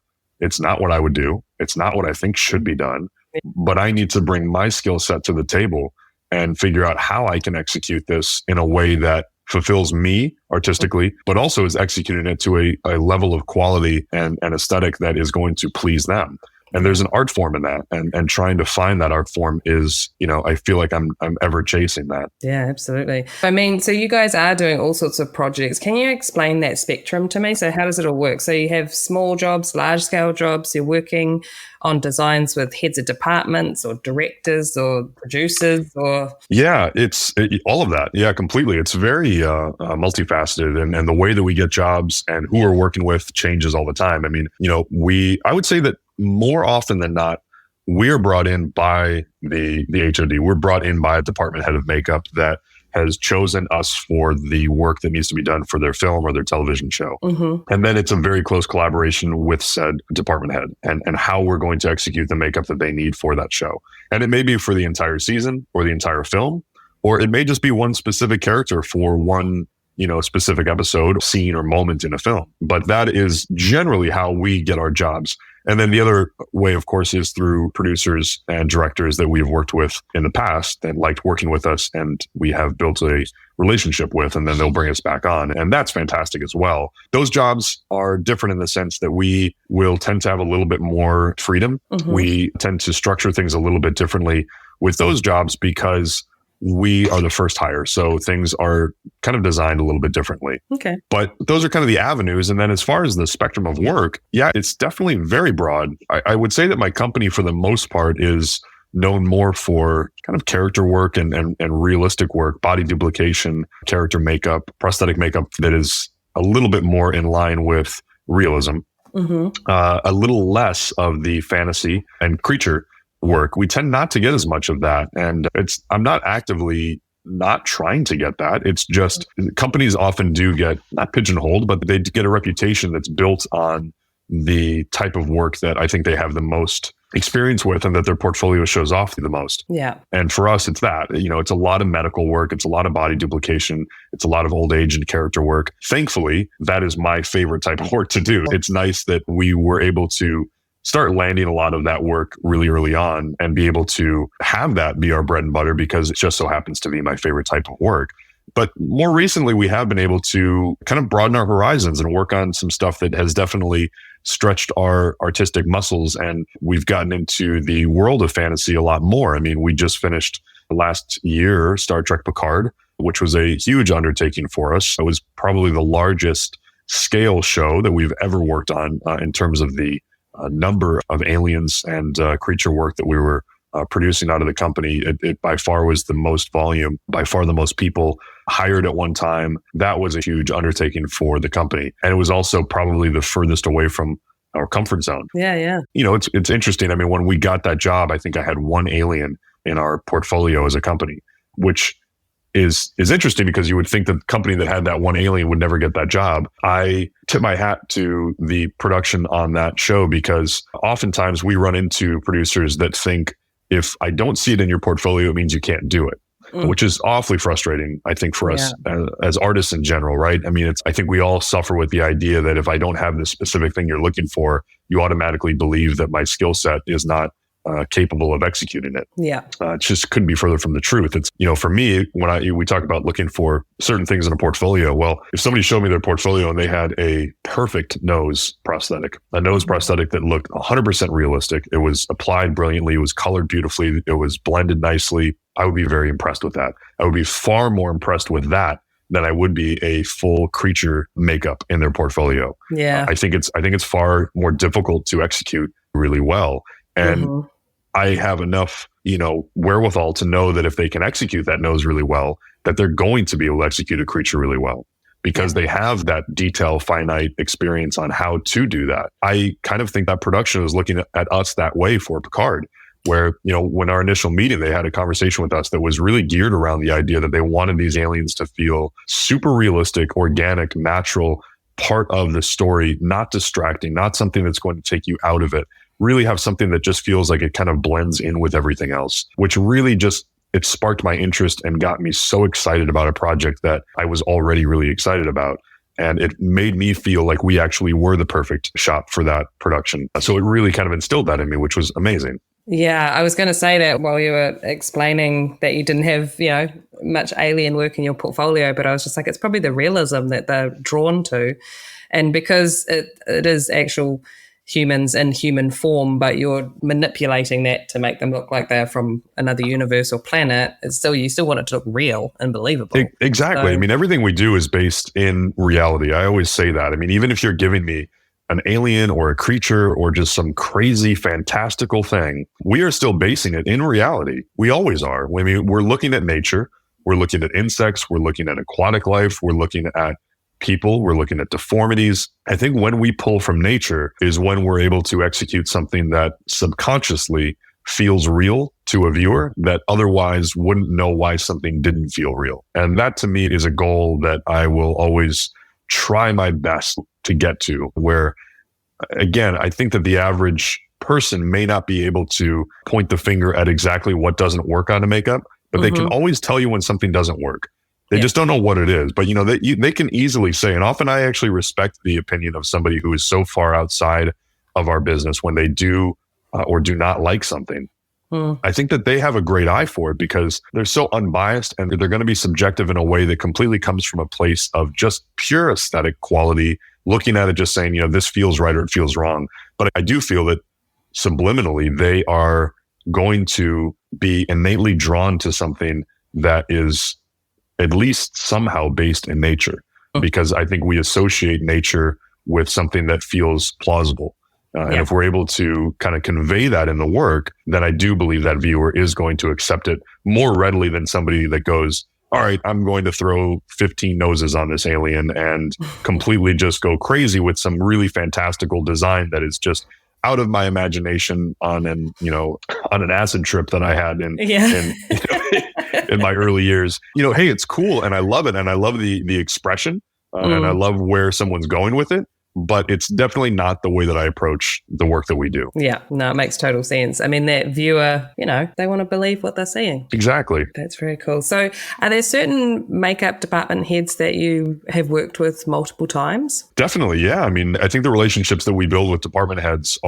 it's not what I would do. It's not what I think should be done, but I need to bring my skill set to the table and figure out how I can execute this in a way that fulfills me artistically, but also is executing it to a level of quality and aesthetic that is going to please them. And there's an art form in that, and trying to find that art form is, I feel like I'm ever chasing that. Yeah, absolutely. I mean, so you guys are doing all sorts of projects. Can you explain that spectrum to me? So how does it all work? So you have small jobs, large scale jobs, you're working on designs with heads of departments or directors or producers or... Yeah, it's all of that. Yeah, completely. It's very multifaceted, and the way that we get jobs and who we're working with changes all the time. I mean, I would say that more often than not, we're brought in by the HOD. We're brought in by a department head of makeup that has chosen us for the work that needs to be done for their film or their television show. And then it's a very close collaboration with said department head and how we're going to execute the makeup that they need for that show. And it may be for the entire season or the entire film, or it may just be one specific character for one, specific episode, scene, or moment in a film. But that is generally how we get our jobs. And then the other way, of course, is through producers and directors that we've worked with in the past that liked working with us and we have built a relationship with, and then they'll bring us back on. And that's fantastic as well. Those jobs are different in the sense that we will tend to have a little bit more freedom. We tend to structure things a little bit differently with those jobs because we are the first hire. So things are kind of designed a little bit differently. Okay. But those are kind of the avenues. And then as far as the spectrum of work, yeah, it's definitely very broad. I would say that my company, for the most part, is known more for kind of character work and realistic work, body duplication, character makeup, prosthetic makeup that is a little bit more in line with realism, a little less of the fantasy and creature work. We tend not to get as much of that. And I'm not actively not trying to get that. It's just companies often do get not pigeonholed, but they get a reputation that's built on the type of work that I think they have the most experience with and that their portfolio shows off the most. Yeah. And for us, it's that, it's a lot of medical work. It's a lot of body duplication. It's a lot of old age and character work. Thankfully, that is my favorite type of work to do. It's nice that we were able to start landing a lot of that work really early on and be able to have that be our bread and butter because it just so happens to be my favorite type of work. But more recently, we have been able to kind of broaden our horizons and work on some stuff that has definitely stretched our artistic muscles. And we've gotten into the world of fantasy a lot more. I mean, we just finished last year Star Trek Picard, which was a huge undertaking for us. It was probably the largest scale show that we've ever worked on in terms of the number of aliens and creature work that we were producing out of the company. It by far was the most volume, by far the most people hired at one time. That was a huge undertaking for the company. And it was also probably the furthest away from our comfort zone. Yeah. It's interesting. I mean, when we got that job, I think I had one alien in our portfolio as a company, which is interesting because you would think the company that had that one alien would never get that job. I tip my hat to the production on that show because oftentimes we run into producers that think if I don't see it in your portfolio, it means you can't do it, which is awfully frustrating, I think, for us as artists in general, right? I mean, I think we all suffer with the idea that if I don't have the specific thing you're looking for, you automatically believe that my skill set is not capable of executing it. Yeah. It just couldn't be further from the truth. It's, for me, when we talk about looking for certain things in a portfolio, well, if somebody showed me their portfolio and they had a perfect nose prosthetic, a nose prosthetic that looked 100% realistic, it was applied brilliantly, it was colored beautifully, it was blended nicely, I would be very impressed with that. I would be far more impressed with that than I would be a full creature makeup in their portfolio. Yeah. I think it's far more difficult to execute really well. And I have enough, wherewithal to know that if they can execute that nose really well, that they're going to be able to execute a creature really well because they have that detail, finite experience on how to do that. I kind of think that production was looking at us that way for Picard, where, when our initial meeting, they had a conversation with us that was really geared around the idea that they wanted these aliens to feel super realistic, organic, natural, part of the story, not distracting, not something that's going to take you out of it. Really have something that just feels like it kind of blends in with everything else, which really it sparked my interest and got me so excited about a project that I was already really excited about. And it made me feel like we actually were the perfect shop for that production. So it really kind of instilled that in me, which was amazing. Yeah, I was going to say that while you were explaining that you didn't have, much alien work in your portfolio, but I was just like, it's probably the realism that they're drawn to. And because it is actual humans in human form, but you're manipulating that to make them look like they're from another universe or planet, you still want it to look real and believable. Exactly. So, I mean, everything we do is based in reality. I always say that. I mean, even if you're giving me an alien or a creature or just some crazy fantastical thing, we are still basing it in reality. We always are. I mean, we're looking at nature, we're looking at insects, we're looking at aquatic life, we're looking at people, we're looking at deformities. I think when we pull from nature is when we're able to execute something that subconsciously feels real to a viewer that otherwise wouldn't know why something didn't feel real. And that to me is a goal that I will always try my best to get to, where again, I think that the average person may not be able to point the finger at exactly what doesn't work on a makeup, but they can always tell you when something doesn't work. They just don't know what it is, but they can easily say, and often I actually respect the opinion of somebody who is so far outside of our business when they do or do not like something. I think that they have a great eye for it because they're so unbiased and they're going to be subjective in a way that completely comes from a place of just pure aesthetic quality, looking at it, just saying, this feels right or it feels wrong. But I do feel that subliminally, they are going to be innately drawn to something that is at least somehow based in nature, because I think we associate nature with something that feels plausible. And if we're able to kind of convey that in the work, then I do believe that viewer is going to accept it more readily than somebody that goes, all right, I'm going to throw 15 noses on this alien and completely just go crazy with some really fantastical design that is just out of my imagination on an acid trip that I had in my early years. Hey, it's cool and I love it and I love the expression and I love where someone's going with it. But it's definitely not the way that I approach the work that we do. Yeah, no, it makes total sense. I mean, that viewer, they want to believe what they're seeing. Exactly. That's very cool. So are there certain makeup department heads that you have worked with multiple times? Definitely, yeah. I mean, I think the relationships that we build with department heads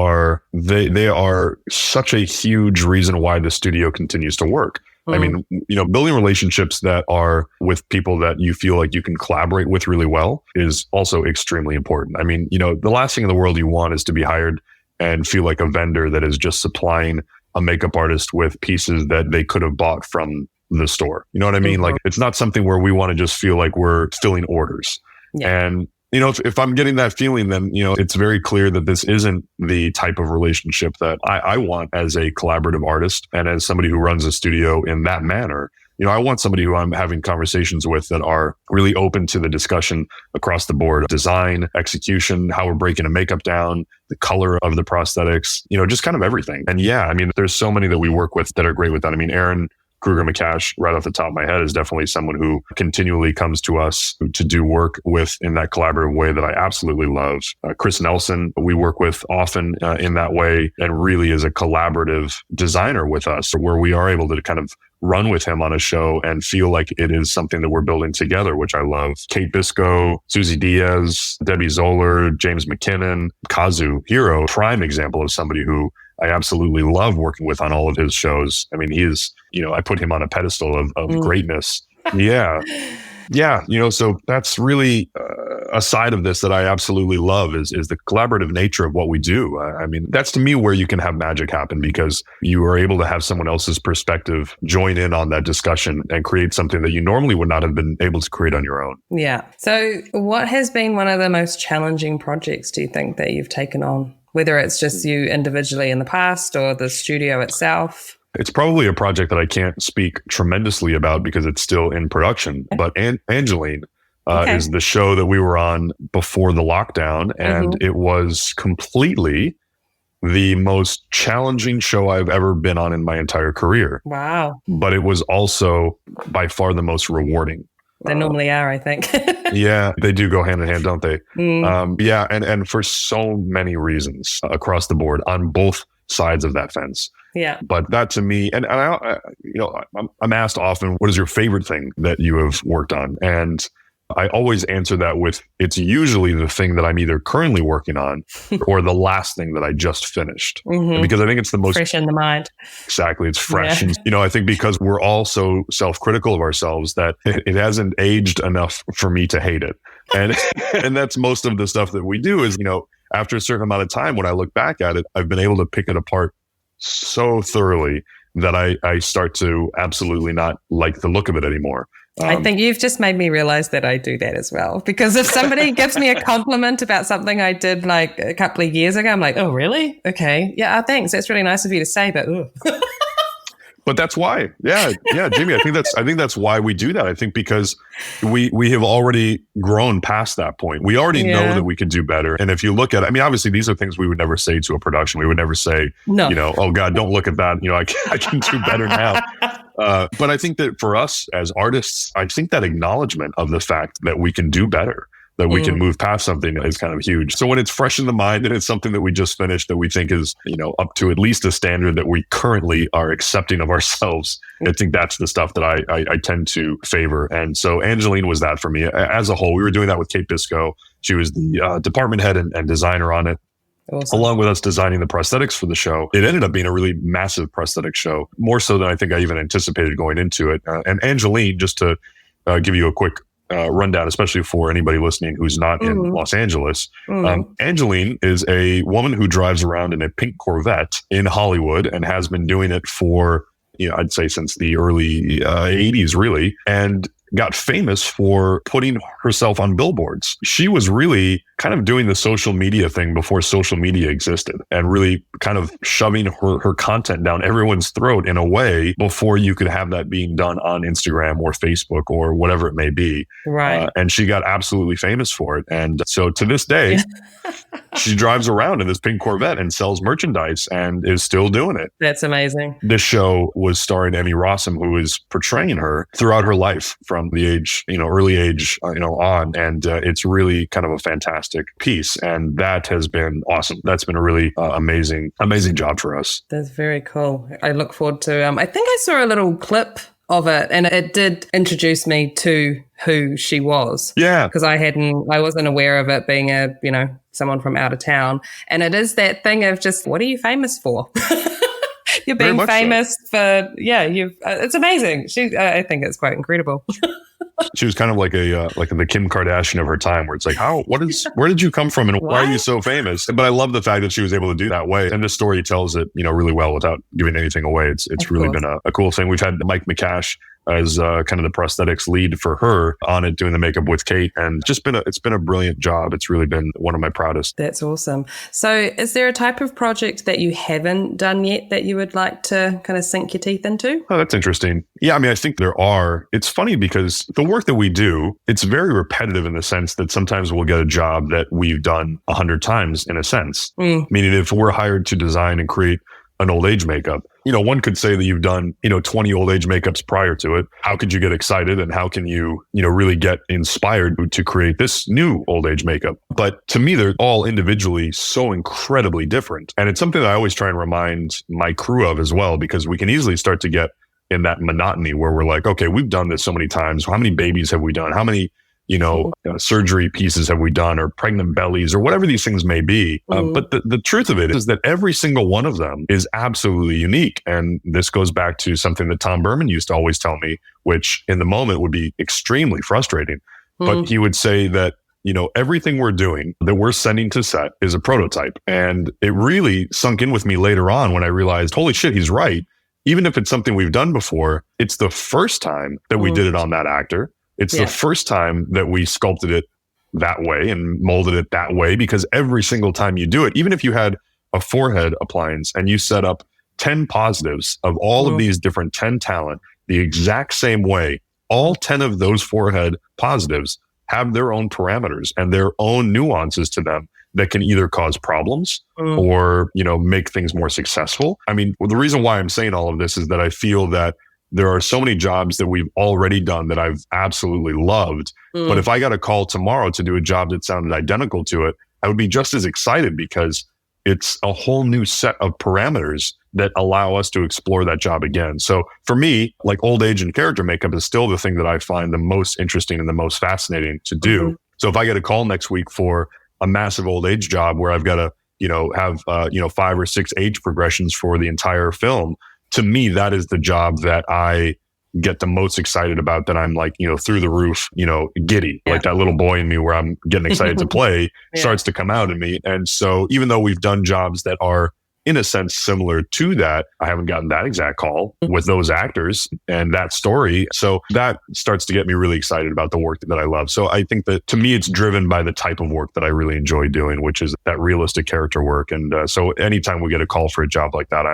they are such a huge reason why the studio continues to work. I mean, building relationships that are with people that you feel like you can collaborate with really well is also extremely important. I mean, the last thing in the world you want is to be hired and feel like a vendor that is just supplying a makeup artist with pieces that they could have bought from the store. You know what I mean? Like, it's not something where we want to just feel like we're filling orders. Yeah. And if I'm getting that feeling, then, it's very clear that this isn't the type of relationship that I want as a collaborative artist and as somebody who runs a studio in that manner. I want somebody who I'm having conversations with that are really open to the discussion across the board, design, execution, how we're breaking a makeup down, the color of the prosthetics, just kind of everything. And yeah, I mean, there's so many that we work with that are great with that. I mean, Aaron Kruger-McCash, right off the top of my head, is definitely someone who continually comes to us to do work with in that collaborative way that I absolutely love. Chris Nelson, we work with often in that way and really is a collaborative designer with us, where we are able to kind of run with him on a show and feel like it is something that we're building together, which I love. Kate Bisco, Susie Diaz, Debbie Zoller, James McKinnon, Kazu Hiro, prime example of somebody who I absolutely love working with on all of his shows. I mean, he is, I put him on a pedestal of greatness. Yeah. Yeah. So that's really a side of this that I absolutely love is the collaborative nature of what we do. I mean, that's to me where you can have magic happen, because you are able to have someone else's perspective join in on that discussion and create something that you normally would not have been able to create on your own. Yeah. So what has been one of the most challenging projects, do you think, that you've taken on? Whether it's just you individually in the past or the studio itself? It's probably a project that I can't speak tremendously about because it's still in production. But Angeline is the show that we were on before the lockdown. And it was completely the most challenging show I've ever been on in my entire career. Wow. But it was also by far the most rewarding. They normally are, I think. Yeah, they do go hand in hand, don't they? Yeah, and for so many reasons across the board on both sides of that fence. Yeah. But that to me, and I'm asked often, what is your favorite thing that you have worked on? And I always answer that with, it's usually the thing that I'm either currently working on or the last thing that I just finished. Because I think it's the most fresh in the mind. Exactly. It's fresh. Yeah. And, I think because we're all so self-critical of ourselves that it hasn't aged enough for me to hate it. And, and that's most of the stuff that we do is, after a certain amount of time, when I look back at it, I've been able to pick it apart so thoroughly that I start to absolutely not like the look of it anymore. I think you've just made me realize that I do that as well. Because if somebody gives me a compliment about something I did like a couple of years ago, I'm like, oh, really? Okay. Yeah, thanks. That's really nice of you to say, but But that's why. Yeah, Jamie, I think that's why we do that. I think because we have already grown past that point. We already know that we can do better. And if you look at it, I mean, obviously these are things we would never say to a production. We would never say, oh God, don't look at that. I can do better now. But I think that for us as artists, I think that acknowledgement of the fact that we can do better, that we can move past something is kind of huge. So when it's fresh in the mind and it's something that we just finished that we think is, up to at least a standard that we currently are accepting of ourselves, I think that's the stuff that I tend to favor. And so Angeline was that for me. As a whole, we were doing that with Kate Biscoe. She was the department head and designer on it. Awesome. Along with us designing the prosthetics for the show. It ended up being a really massive prosthetic show, more so than I think I even anticipated going into it. And Angeline, just to give you a quick rundown, especially for anybody listening who's not in Los Angeles. Angeline is a woman who drives around in a pink Corvette in Hollywood and has been doing it for, I'd say since the early 80s, really, and got famous for putting herself on billboards. She was really kind of doing the social media thing before social media existed and really kind of shoving her content down everyone's throat in a way before you could have that being done on Instagram or Facebook or whatever it may be. Right. And she got absolutely famous for it. And so to this day, she drives around in this pink Corvette and sells merchandise and is still doing it. That's amazing. This show was starring Emmy Rossum, who is portraying her throughout her life from the age, early age, on. And it's really kind of a fantastic piece. And that has been awesome. That's been a really amazing job for us. That's very cool. I look forward to, I think I saw a little clip of it and it did introduce me to who she was. Yeah. Because I wasn't aware of it being someone from out of town. And it is that thing of just, what are you famous for? You're being famous for, it's amazing. I think it's quite incredible. She was kind of like the Kim Kardashian of her time, where it's like, where did you come from and why are you so famous? But I love the fact that she was able to do that way. And the story tells it, really well without giving anything away. It's really been a cool thing. We've had Mike McCash as kind of the prosthetics lead for her on it, doing the makeup with Kate, and it's been a brilliant job. It's really been one of my proudest. That's awesome. So is there a type of project that you haven't done yet that you would like to kind of sink your teeth into? Oh, that's interesting. Yeah, I mean, I think there are. It's funny because the work that we do, it's very repetitive in the sense that sometimes we'll get a job that we've done 100 times in a sense. Meaning if we're hired to design and create an old age makeup, one could say that you've done, 20 old age makeups prior to it. How could you get excited and how can you, really get inspired to create this new old age makeup? But to me, they're all individually so incredibly different. And it's something that I always try and remind my crew of as well, because we can easily start to get in that monotony where we're like, okay, we've done this so many times. How many babies have we done? How many surgery pieces have we done, or pregnant bellies, or whatever these things may be. But the truth of it is that every single one of them is absolutely unique. And this goes back to something that Tom Berman used to always tell me, which in the moment would be extremely frustrating. But he would say that, everything we're doing that we're sending to set is a prototype. And it really sunk in with me later on when I realized, holy shit, he's right. Even if it's something we've done before, it's the first time that we did it on that actor. It's the first time that we sculpted it that way and molded it that way, because every single time you do it, even if you had a forehead appliance and you set up 10 positives of all of these different 10 talent the exact same way, all 10 of those forehead positives have their own parameters and their own nuances to them that can either cause problems or, make things more successful. I mean, the reason why I'm saying all of this is that I feel that there are so many jobs that we've already done that I've absolutely loved. But if I got a call tomorrow to do a job that sounded identical to it, I would be just as excited because it's a whole new set of parameters that allow us to explore that job again. So for me, like old age and character makeup is still the thing that I find the most interesting and the most fascinating to do. So if I get a call next week for a massive old age job where I've got to, have 5 or 6 age progressions for the entire film, to me, that is the job that I get the most excited about, that I'm like, through the roof, giddy, like that little boy in me where I'm getting excited to play starts to come out in me. And so even though we've done jobs that are in a sense similar to that, I haven't gotten that exact call with those actors and that story. So that starts to get me really excited about the work that I love. So I think that to me, it's driven by the type of work that I really enjoy doing, which is that realistic character work. And so anytime we get a call for a job like that,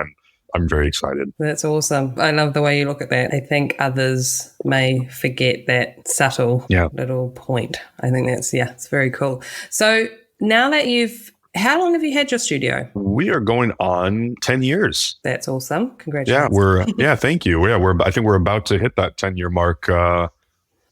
I'm very excited. That's awesome. I love the way you look at that. I think others may forget that subtle little point. I think it's very cool. So now that how long have you had your studio? We are going on 10 years. That's awesome. Congratulations. Thank you. I think we're about to hit that 10-year mark.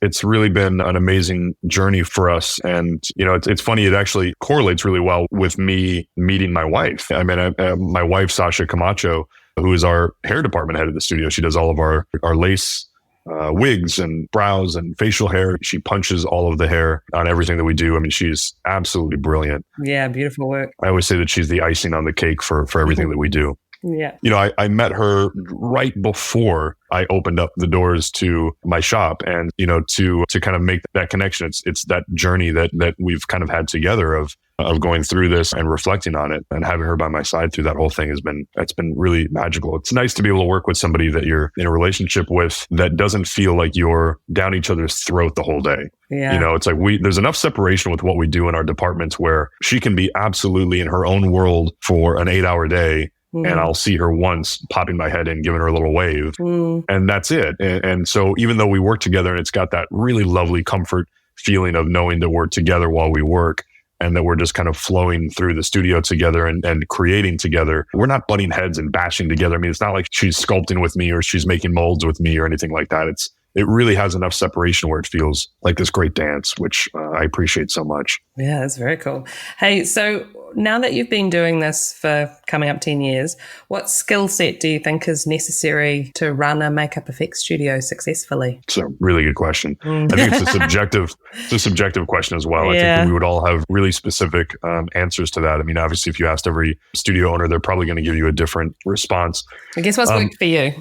It's really been an amazing journey for us. And, it's funny. It actually correlates really well with me meeting my wife. I mean, my wife, Sasha Camacho, who is our hair department head of the studio. She does all of our lace wigs and brows and facial hair. She punches all of the hair on everything that we do. I mean, she's absolutely brilliant. Yeah, beautiful work. I always say that she's the icing on the cake for everything that we do. Yeah. I met her right before I opened up the doors to my shop, and, to kind of make that connection. It's that journey that we've kind of had together of going through this and reflecting on it, and having her by my side through that whole thing it's been really magical. It's nice to be able to work with somebody that you're in a relationship with that doesn't feel like you're down each other's throat the whole day. Yeah. It's like there's enough separation with what we do in our departments where she can be absolutely in her own world for an 8-hour day. And I'll see her once, popping my head in, giving her a little wave, and that's it. And so even though we work together, and it's got that really lovely comfort feeling of knowing that we're together while we work, and that we're just kind of flowing through the studio together and creating together, we're not butting heads and bashing together. I mean, it's not like she's sculpting with me or she's making molds with me or anything like that. It really has enough separation where it feels like this great dance, which I appreciate so much. Yeah, that's very cool. Hey, so now that you've been doing this for coming up 10 years, what skill set do you think is necessary to run a makeup effects studio successfully? It's a really good question. I think it's a subjective question as well. I think that we would all have really specific answers to that. I mean, obviously, if you asked every studio owner, they're probably going to give you a different response. I guess what's worked for you?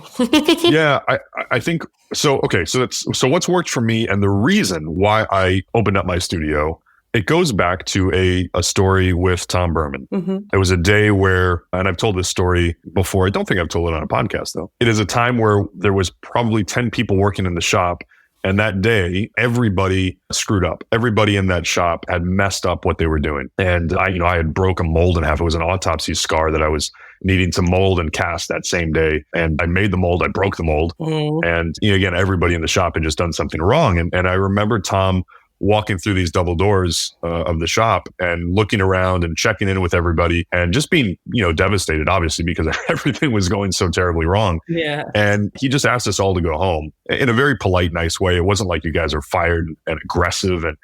Yeah, I think so. Okay, so what's worked for me, and the reason why I opened up my studio, it goes back to a story with Tom Berman. It was a day where, and I've told this story before, I don't think I've told it on a podcast though. It is a time where there was probably 10 people working in the shop. And that day, everybody screwed up. Everybody in that shop had messed up what they were doing. And I had broke a mold in half. It was an autopsy scar that I was needing to mold and cast that same day. And I made the mold. I broke the mold. And again, everybody in the shop had just done something wrong. And I remember Tom walking through these double doors of the shop and looking around and checking in with everybody and just being, devastated, obviously, because everything was going so terribly wrong. Yeah. And he just asked us all to go home in a very polite, nice way. It wasn't like you guys are fired and aggressive and,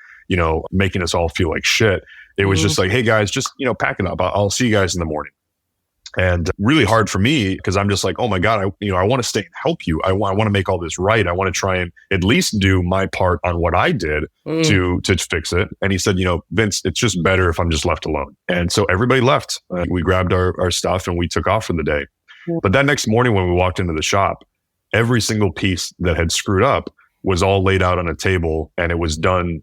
making us all feel like shit. It was just like, hey guys, just, pack it up. I'll see you guys in the morning. And really hard for me because I'm just like, oh my God, I want to stay and help you. I want to make all this right. I want to try and at least do my part on what I did to fix it. And he said, Vince, it's just better if I'm just left alone. And so everybody left. We grabbed our stuff and we took off for the day. But that next morning when we walked into the shop, every single piece that had screwed up was all laid out on a table and it was done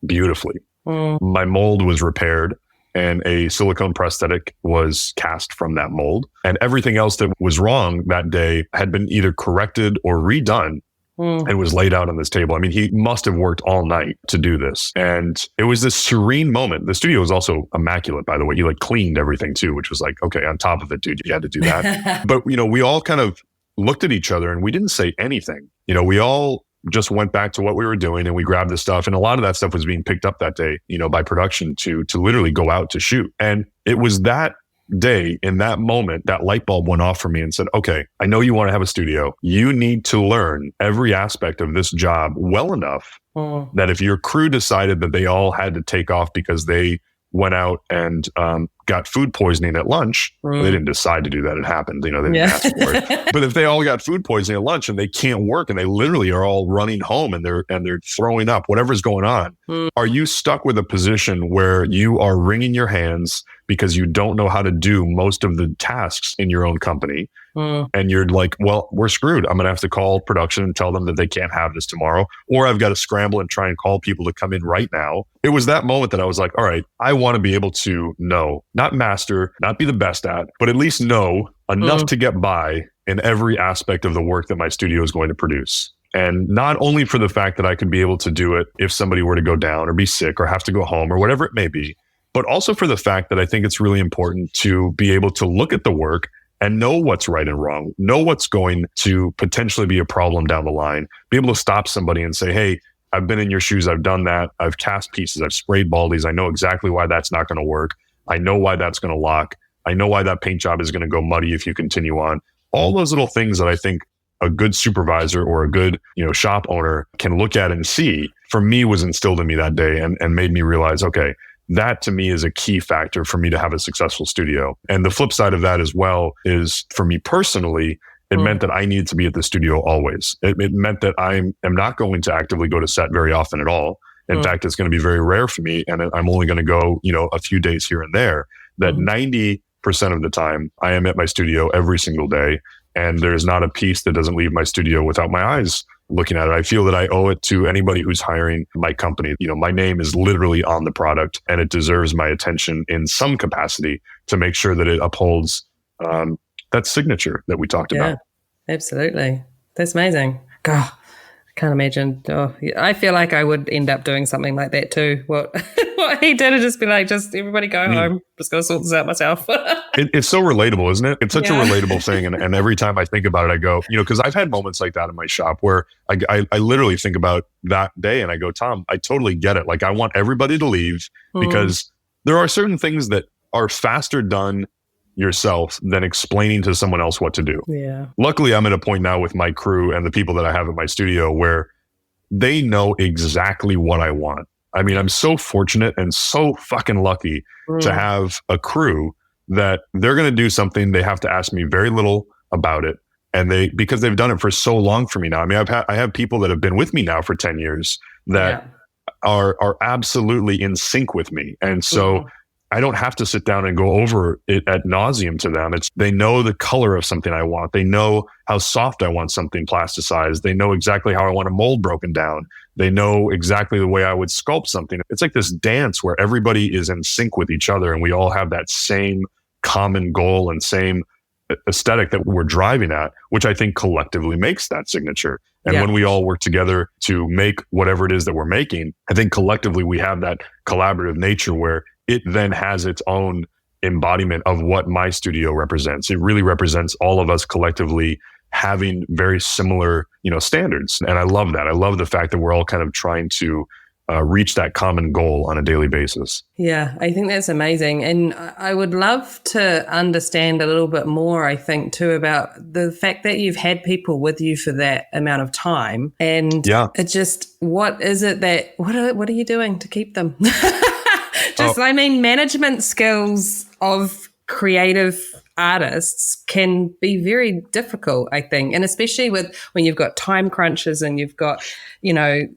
beautifully. My mold was repaired. And a silicone prosthetic was cast from that mold. And everything else that was wrong that day had been either corrected or redone and was laid out on this table. I mean, he must have worked all night to do this. And it was this serene moment. The studio was also immaculate, by the way. He cleaned everything too, which was like, okay, on top of it, dude, you had to do that. But, we all kind of looked at each other and we didn't say anything. We all just went back to what we were doing and we grabbed the stuff. And a lot of that stuff was being picked up that day, by production to literally go out to shoot. And it was that day, in that moment, that light bulb went off for me and said, okay, I know you want to have a studio. You need to learn every aspect of this job well enough that if your crew decided that they all had to take off because they went out and got food poisoning at lunch. They didn't decide to do that. It happened. They didn't ask for it. But if they all got food poisoning at lunch and they can't work and they literally are all running home and they're throwing up, whatever's going on, are you stuck with a position where you are wringing your hands because you don't know how to do most of the tasks in your own company? And you're like, well, we're screwed. I'm going to have to call production and tell them that they can't have this tomorrow, or I've got to scramble and try and call people to come in right now. It was that moment that I was like, all right, I want to be able to know, not master, not be the best at, but at least know enough to get by in every aspect of the work that my studio is going to produce. And not only for the fact that I could be able to do it if somebody were to go down or be sick or have to go home or whatever it may be, but also for the fact that I think it's really important to be able to look at the work and know what's right and wrong, know what's going to potentially be a problem down the line, be able to stop somebody and say, hey, I've been in your shoes. I've done that. I've cast pieces. I've sprayed baldies. I know exactly why that's not going to work. I know why that's going to lock. I know why that paint job is going to go muddy if you continue on. All those little things that I think a good supervisor or a good, shop owner can look at and see, for me, was instilled in me that day and made me realize, okay, that to me is a key factor for me to have a successful studio. And the flip side of that as well is, for me personally, it meant that I needed to be at the studio always. It meant that I am not going to actively go to set very often at all. In fact, it's going to be very rare for me. And I'm only going to go, a few days here and there. That 90% of the time I am at my studio every single day. And there's not a piece that doesn't leave my studio without my eyes looking at it. I feel that I owe it to anybody who's hiring my company. My name is literally on the product, and it deserves my attention in some capacity to make sure that it upholds that signature that we talked about. Absolutely. That's amazing. God, I can't imagine. Oh, I feel like I would end up doing something like that too. What he did is just be like, just everybody go home. Just going to sort this out myself. It's so relatable, isn't it? It's such a relatable thing. And every time I think about it, I go, because I've had moments like that in my shop where I literally think about that day and I go, Tom, I totally get it. Like, I want everybody to leave because there are certain things that are faster done yourself than explaining to someone else what to do. Yeah. Luckily, I'm at a point now with my crew and the people that I have at my studio where they know exactly what I want. I mean, I'm so fortunate and so fucking lucky to have a crew that they're going to do something. They have to ask me very little about it. And because they've done it for so long for me now. I mean, I have people that have been with me now for 10 years that are absolutely in sync with me. And so I don't have to sit down and go over it ad nauseum to them. They know the color of something I want. They know how soft I want something plasticized. They know exactly how I want a mold broken down. They know exactly the way I would sculpt something. It's like this dance where everybody is in sync with each other and we all have that same common goal and same aesthetic that we're driving at, which I think collectively makes that signature. And when we all work together to make whatever it is that we're making, I think collectively we have that collaborative nature where it then has its own embodiment of what my studio represents. It really represents all of us collectively having very similar, standards. And I love that. I love the fact that we're all kind of trying to reach that common goal on a daily basis. Yeah, I think that's amazing. And I would love to understand a little bit more, I think, too, about the fact that you've had people with you for that amount of time. And it's just, what is it that, what are you doing to keep them? I mean, management skills of creative artists can be very difficult, I think. And especially when you've got time crunches and you've got,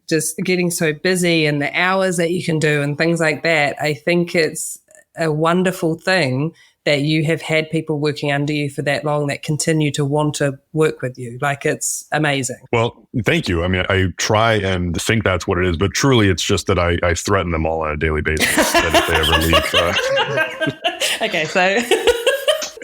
just getting so busy and the hours that you can do and things like that. I think it's a wonderful thing that you have had people working under you for that long that continue to want to work with you. Like, it's amazing. Well, thank you. I mean, I try and think that's what it is, but truly it's just that I threaten them all on a daily basis that if they ever leave. Okay, so...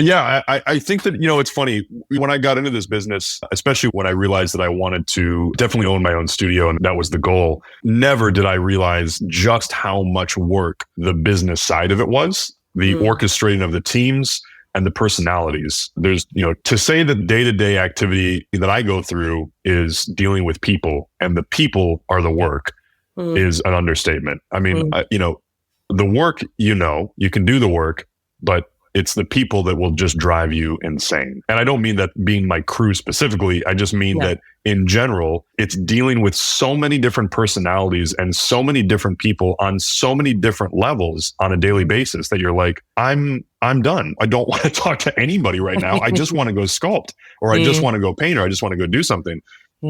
Yeah, I think that, it's funny. When I got into this business, especially when I realized that I wanted to definitely own my own studio, and that was the goal, never did I realize just how much work the business side of it was, the orchestrating of the teams and the personalities. There's, to say that day-to-day activity that I go through is dealing with people and the people are the work is an understatement. I mean, the work, you can do the work, but it's the people that will just drive you insane. And I don't mean that being my crew specifically. I just mean that in general, it's dealing with so many different personalities and so many different people on so many different levels on a daily basis that you're like, I'm done. I don't want to talk to anybody right now. I just want to go sculpt, or I just want to go paint, or I just want to go do something.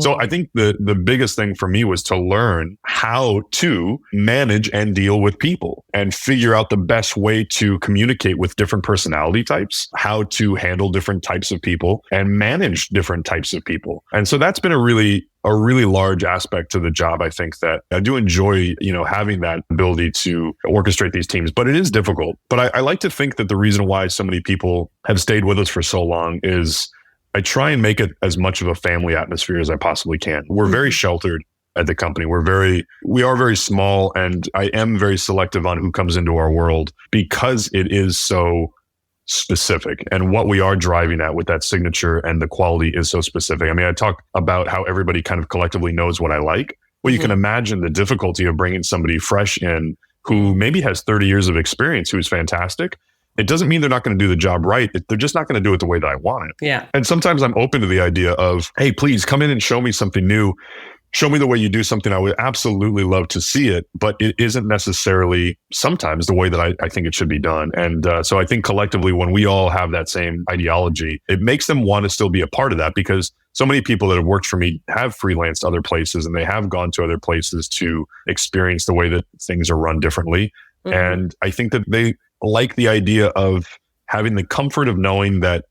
So I think the biggest thing for me was to learn how to manage and deal with people and figure out the best way to communicate with different personality types, how to handle different types of people and manage different types of people. And so that's been a really large aspect to the job. I think that I do enjoy, having that ability to orchestrate these teams, but it is difficult. But I like to think that the reason why so many people have stayed with us for so long is I try and make it as much of a family atmosphere as I possibly can. We're very sheltered at the company. We are very small, and I am very selective on who comes into our world because it is so specific, and what we are driving at with that signature and the quality is so specific. I mean, I talk about how everybody kind of collectively knows what I like. Well, you can imagine the difficulty of bringing somebody fresh in who maybe has 30 years of experience, who's fantastic. It doesn't mean they're not going to do the job right. They're just not going to do it the way that I want it. Yeah. And sometimes I'm open to the idea of, hey, please come in and show me something new. Show me the way you do something. I would absolutely love to see it, but it isn't necessarily sometimes the way that I think it should be done. And so I think collectively, when we all have that same ideology, it makes them want to still be a part of that, because so many people that have worked for me have freelanced other places and they have gone to other places to experience the way that things are run differently. And I think that they like the idea of having the comfort of knowing that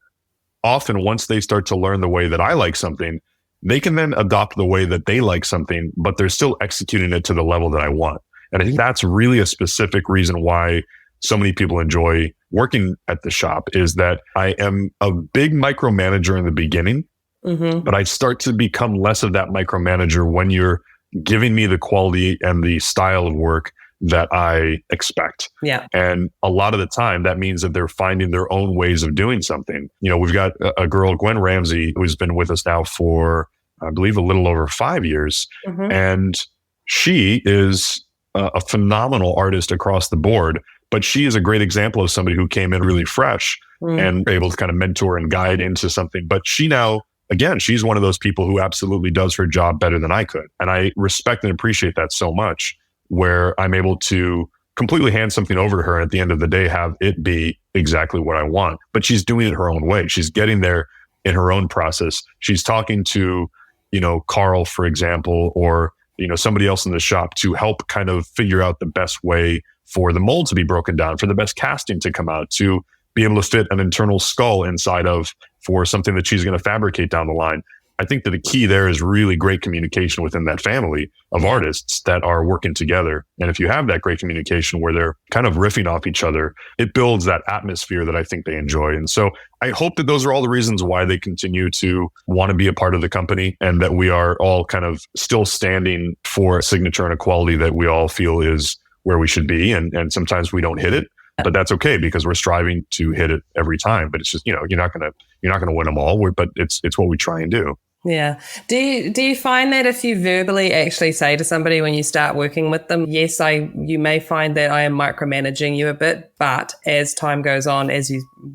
often once they start to learn the way that I like something, they can then adopt the way that they like something, but they're still executing it to the level that I want. And I think that's really a specific reason why so many people enjoy working at the shop, is that I am a big micromanager in the beginning, but I start to become less of that micromanager when you're giving me the quality and the style of work that I expect. Yeah. And a lot of the time that means that they're finding their own ways of doing something. You know, we've got a girl, Gwen Ramsey, who's been with us now for, I believe, a little over 5 years. And she is a phenomenal artist across the board, but she is a great example of somebody who came in really fresh and able to kind of mentor and guide into something. But she now, again, she's one of those people who absolutely does her job better than I could. And I respect and appreciate that so much, where I'm able to completely hand something over to her and at the end of the day have it be exactly what I want. But she's doing it her own way. She's getting there in her own process. She's talking to, you know, Carl, for example, or, you know, somebody else in the shop to help kind of figure out the best way for the mold to be broken down, for the best casting to come out, to be able to fit an internal skull inside of for something that she's going to fabricate down the line. I think that the key there is really great communication within that family of artists that are working together. And if you have that great communication where they're kind of riffing off each other, it builds that atmosphere that I think they enjoy. And so I hope that those are all the reasons why they continue to want to be a part of the company, and that we are all kind of still standing for a signature and a quality that we all feel is where we should be. And sometimes we don't hit it, but that's okay, because we're striving to hit it every time. But it's just, you know, you're not going to win them all, but it's what we try and do. Yeah. Do you find that if you verbally actually say to somebody when you start working with them, yes, you may find that I am micromanaging you a bit, but as time goes on,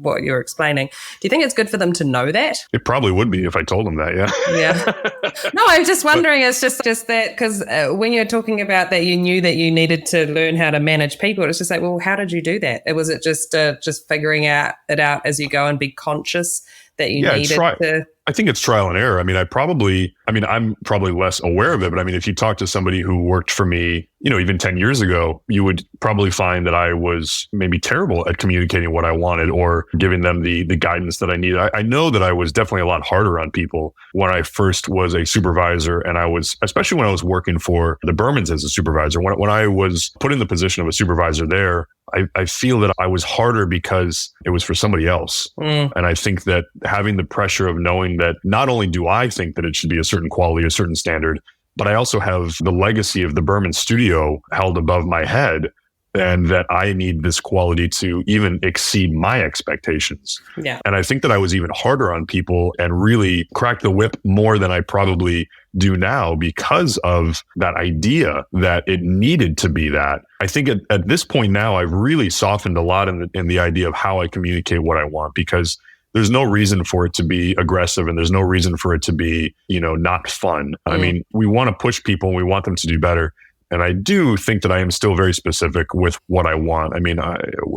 what you're explaining, do you think it's good for them to know that? It probably would be if I told them that, yeah. Yeah. No, I'm just wondering, it's just that, because when you're talking about that, you knew that you needed to learn how to manage people. It's just like, well, how did you do that? Was it just figuring it out as you go and be conscious that you needed to? I think it's trial and error. I mean, I'm probably less aware of it, but I mean, if you talk to somebody who worked for me, you know, even 10 years ago, you would probably find that I was maybe terrible at communicating what I wanted or giving them the guidance that I needed. I know that I was definitely a lot harder on people when I first was a supervisor, and especially when I was working for the Bermans as a supervisor. When I was put in the position of a supervisor there, I feel that I was harder because it was for somebody else. And I think that having the pressure of knowing that not only do I think that it should be a certain quality, a certain standard, but I also have the legacy of the Berman studio held above my head, and that I need this quality to even exceed my expectations. Yeah. And I think that I was even harder on people and really cracked the whip more than I probably do now because of that idea that it needed to be that. I think at this point now, I've really softened a lot in the idea of how I communicate what I want, because there's no reason for it to be aggressive, and there's no reason for it to be, you know, not fun. I mean, we want to push people and we want them to do better. And I do think that I am still very specific with what I want. I mean,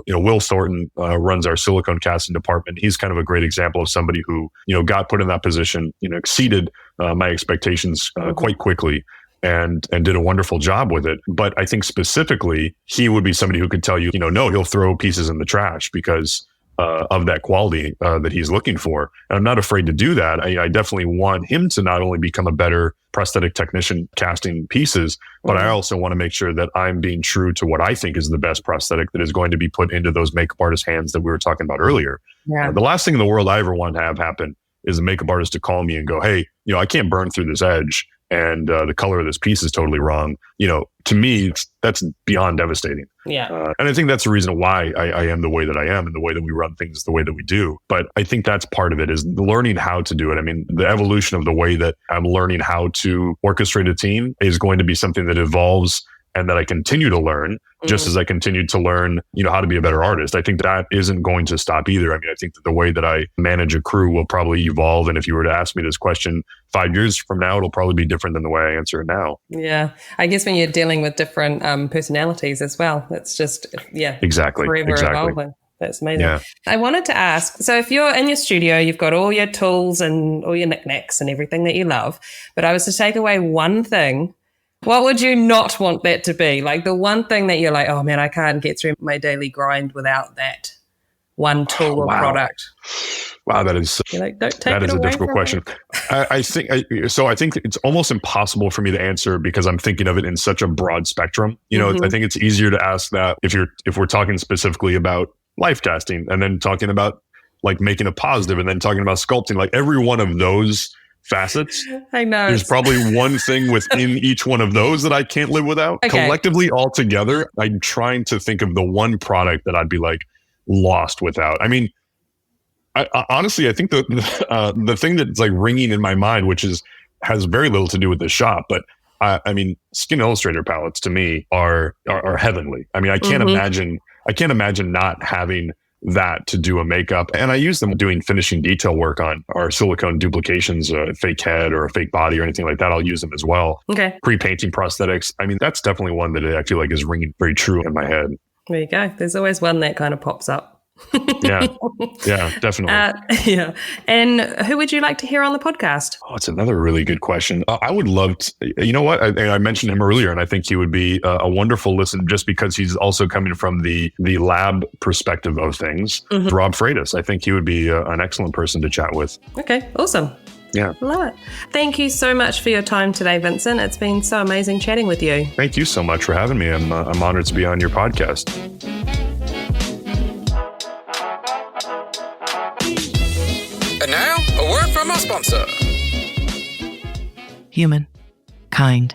Will Thornton runs our silicone casting department. He's kind of a great example of somebody who, you know, got put in that position, you know, exceeded my expectations quite quickly and did a wonderful job with it. But I think specifically, he would be somebody who could tell you, you know, no, he'll throw pieces in the trash because of that quality that he's looking for. And I'm not afraid to do that. I definitely want him to not only become a better prosthetic technician casting pieces, but I also want to make sure that I'm being true to what I think is the best prosthetic that is going to be put into those makeup artist hands that we were talking about earlier. Yeah. The last thing in the world I ever want to have happen is a makeup artist to call me and go, hey, you know, I can't burn through this edge. and the color of this piece is totally wrong. To me, that's beyond devastating. Yeah. And I think that's the reason why I am the way that I am and the way that we run things the way that we do. But I think that's part of it, is learning how to do it. I mean, the evolution of the way that I'm learning how to orchestrate a team is going to be something that evolves and that I continue to learn, just as I continue to learn, how to be a better artist. I think that isn't going to stop either. I mean, I think that the way that I manage a crew will probably evolve. And if you were to ask me this question 5 years from now, it'll probably be different than the way I answer it now. Yeah. I guess when you're dealing with different personalities as well, it's just, exactly. Forever evolving. That's amazing. Yeah. I wanted to ask, so if you're in your studio, you've got all your tools and all your knickknacks and everything that you love, but I was to take away one thing, what would you not want that to be? Like the one thing that you're like, oh man, I can't get through my daily grind without that one tool or product. Wow, that is don't take that is a difficult question. I think it's almost impossible for me to answer because I'm thinking of it in such a broad spectrum. I think it's easier to ask that if we're talking specifically about life casting, and then talking about like making a positive, and then talking about sculpting. Like every one of those facets, I know there's probably one thing within each one of those that I can't live without. Okay. Collectively, all together, I'm trying to think of the one product that I'd be like lost without. I mean, I honestly, I think the thing that's like ringing in my mind, which has very little to do with the shop, but I mean, Skin Illustrator palettes to me are heavenly. I mean, I can't imagine not having that to do a makeup. And I use them doing finishing detail work on our silicone duplications, a fake head or a fake body or anything like that. I'll use them as well. Okay. Pre-painting prosthetics. I mean, that's definitely one that I feel like is ringing very true in my head. There you go. There's always one that kind of pops up. Yeah, definitely. And who would you like to hear on the podcast? Oh, it's another really good question. I would love to, you know what? I mentioned him earlier, and I think he would be a wonderful listen just because he's also coming from the lab perspective of things. Rob Freitas. I think he would be an excellent person to chat with. Okay, awesome. Yeah. Love it. Thank you so much for your time today, Vincent. It's been so amazing chatting with you. Thank you so much for having me. I'm honored to be on your podcast. And now, a word from our sponsor. Human. Kind.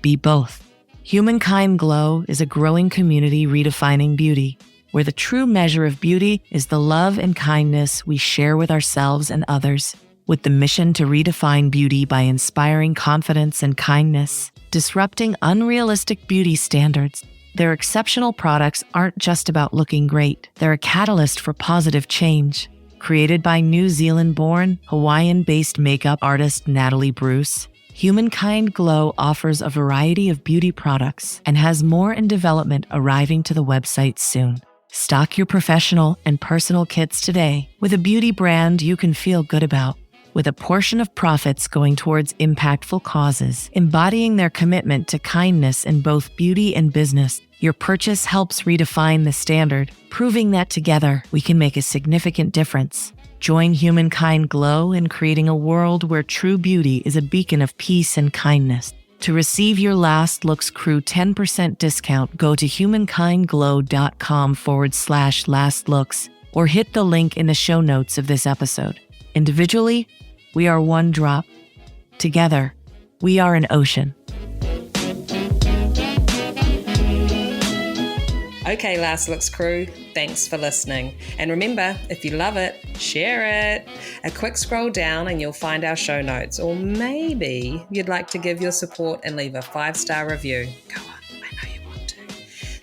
Be both. Humankind Glow is a growing community redefining beauty, where the true measure of beauty is the love and kindness we share with ourselves and others, with the mission to redefine beauty by inspiring confidence and kindness, disrupting unrealistic beauty standards. Their exceptional products aren't just about looking great. They're a catalyst for positive change. Created by New Zealand-born, Hawaiian-based makeup artist Natalie Bruce, Humankind Glow offers a variety of beauty products and has more in development arriving to the website soon. Stock your professional and personal kits today with a beauty brand you can feel good about, with a portion of profits going towards impactful causes, embodying their commitment to kindness in both beauty and business. Your purchase helps redefine the standard, proving that together we can make a significant difference. Join Humankind Glow in creating a world where true beauty is a beacon of peace and kindness. To receive your Last Looks Crew 10% discount, go to humankindglow.com/lastlooks or hit the link in the show notes of this episode. Individually, we are one drop. Together, we are an ocean. Okay, Last Looks crew, thanks for listening. And remember, if you love it, share it. A quick scroll down and you'll find our show notes. Or maybe you'd like to give your support and leave a 5-star review. Go on, I know you want to.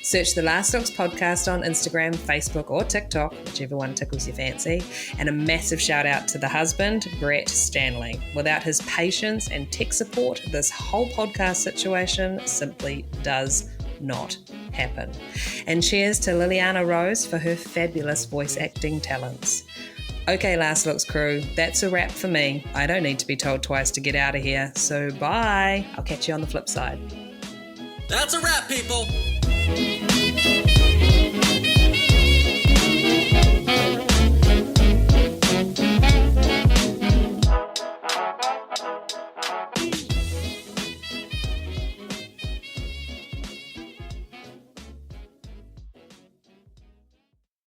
Search the Last Looks podcast on Instagram, Facebook, or TikTok, whichever one tickles your fancy. And a massive shout out to the husband, Brett Stanley. Without his patience and tech support, this whole podcast situation simply does not happen. And cheers to Liliana Rose for her fabulous voice acting talents. Okay, Last Looks crew, that's a wrap for me. I don't need to be told twice to get out of here, so bye. I'll catch you on the flip side. That's a wrap, people.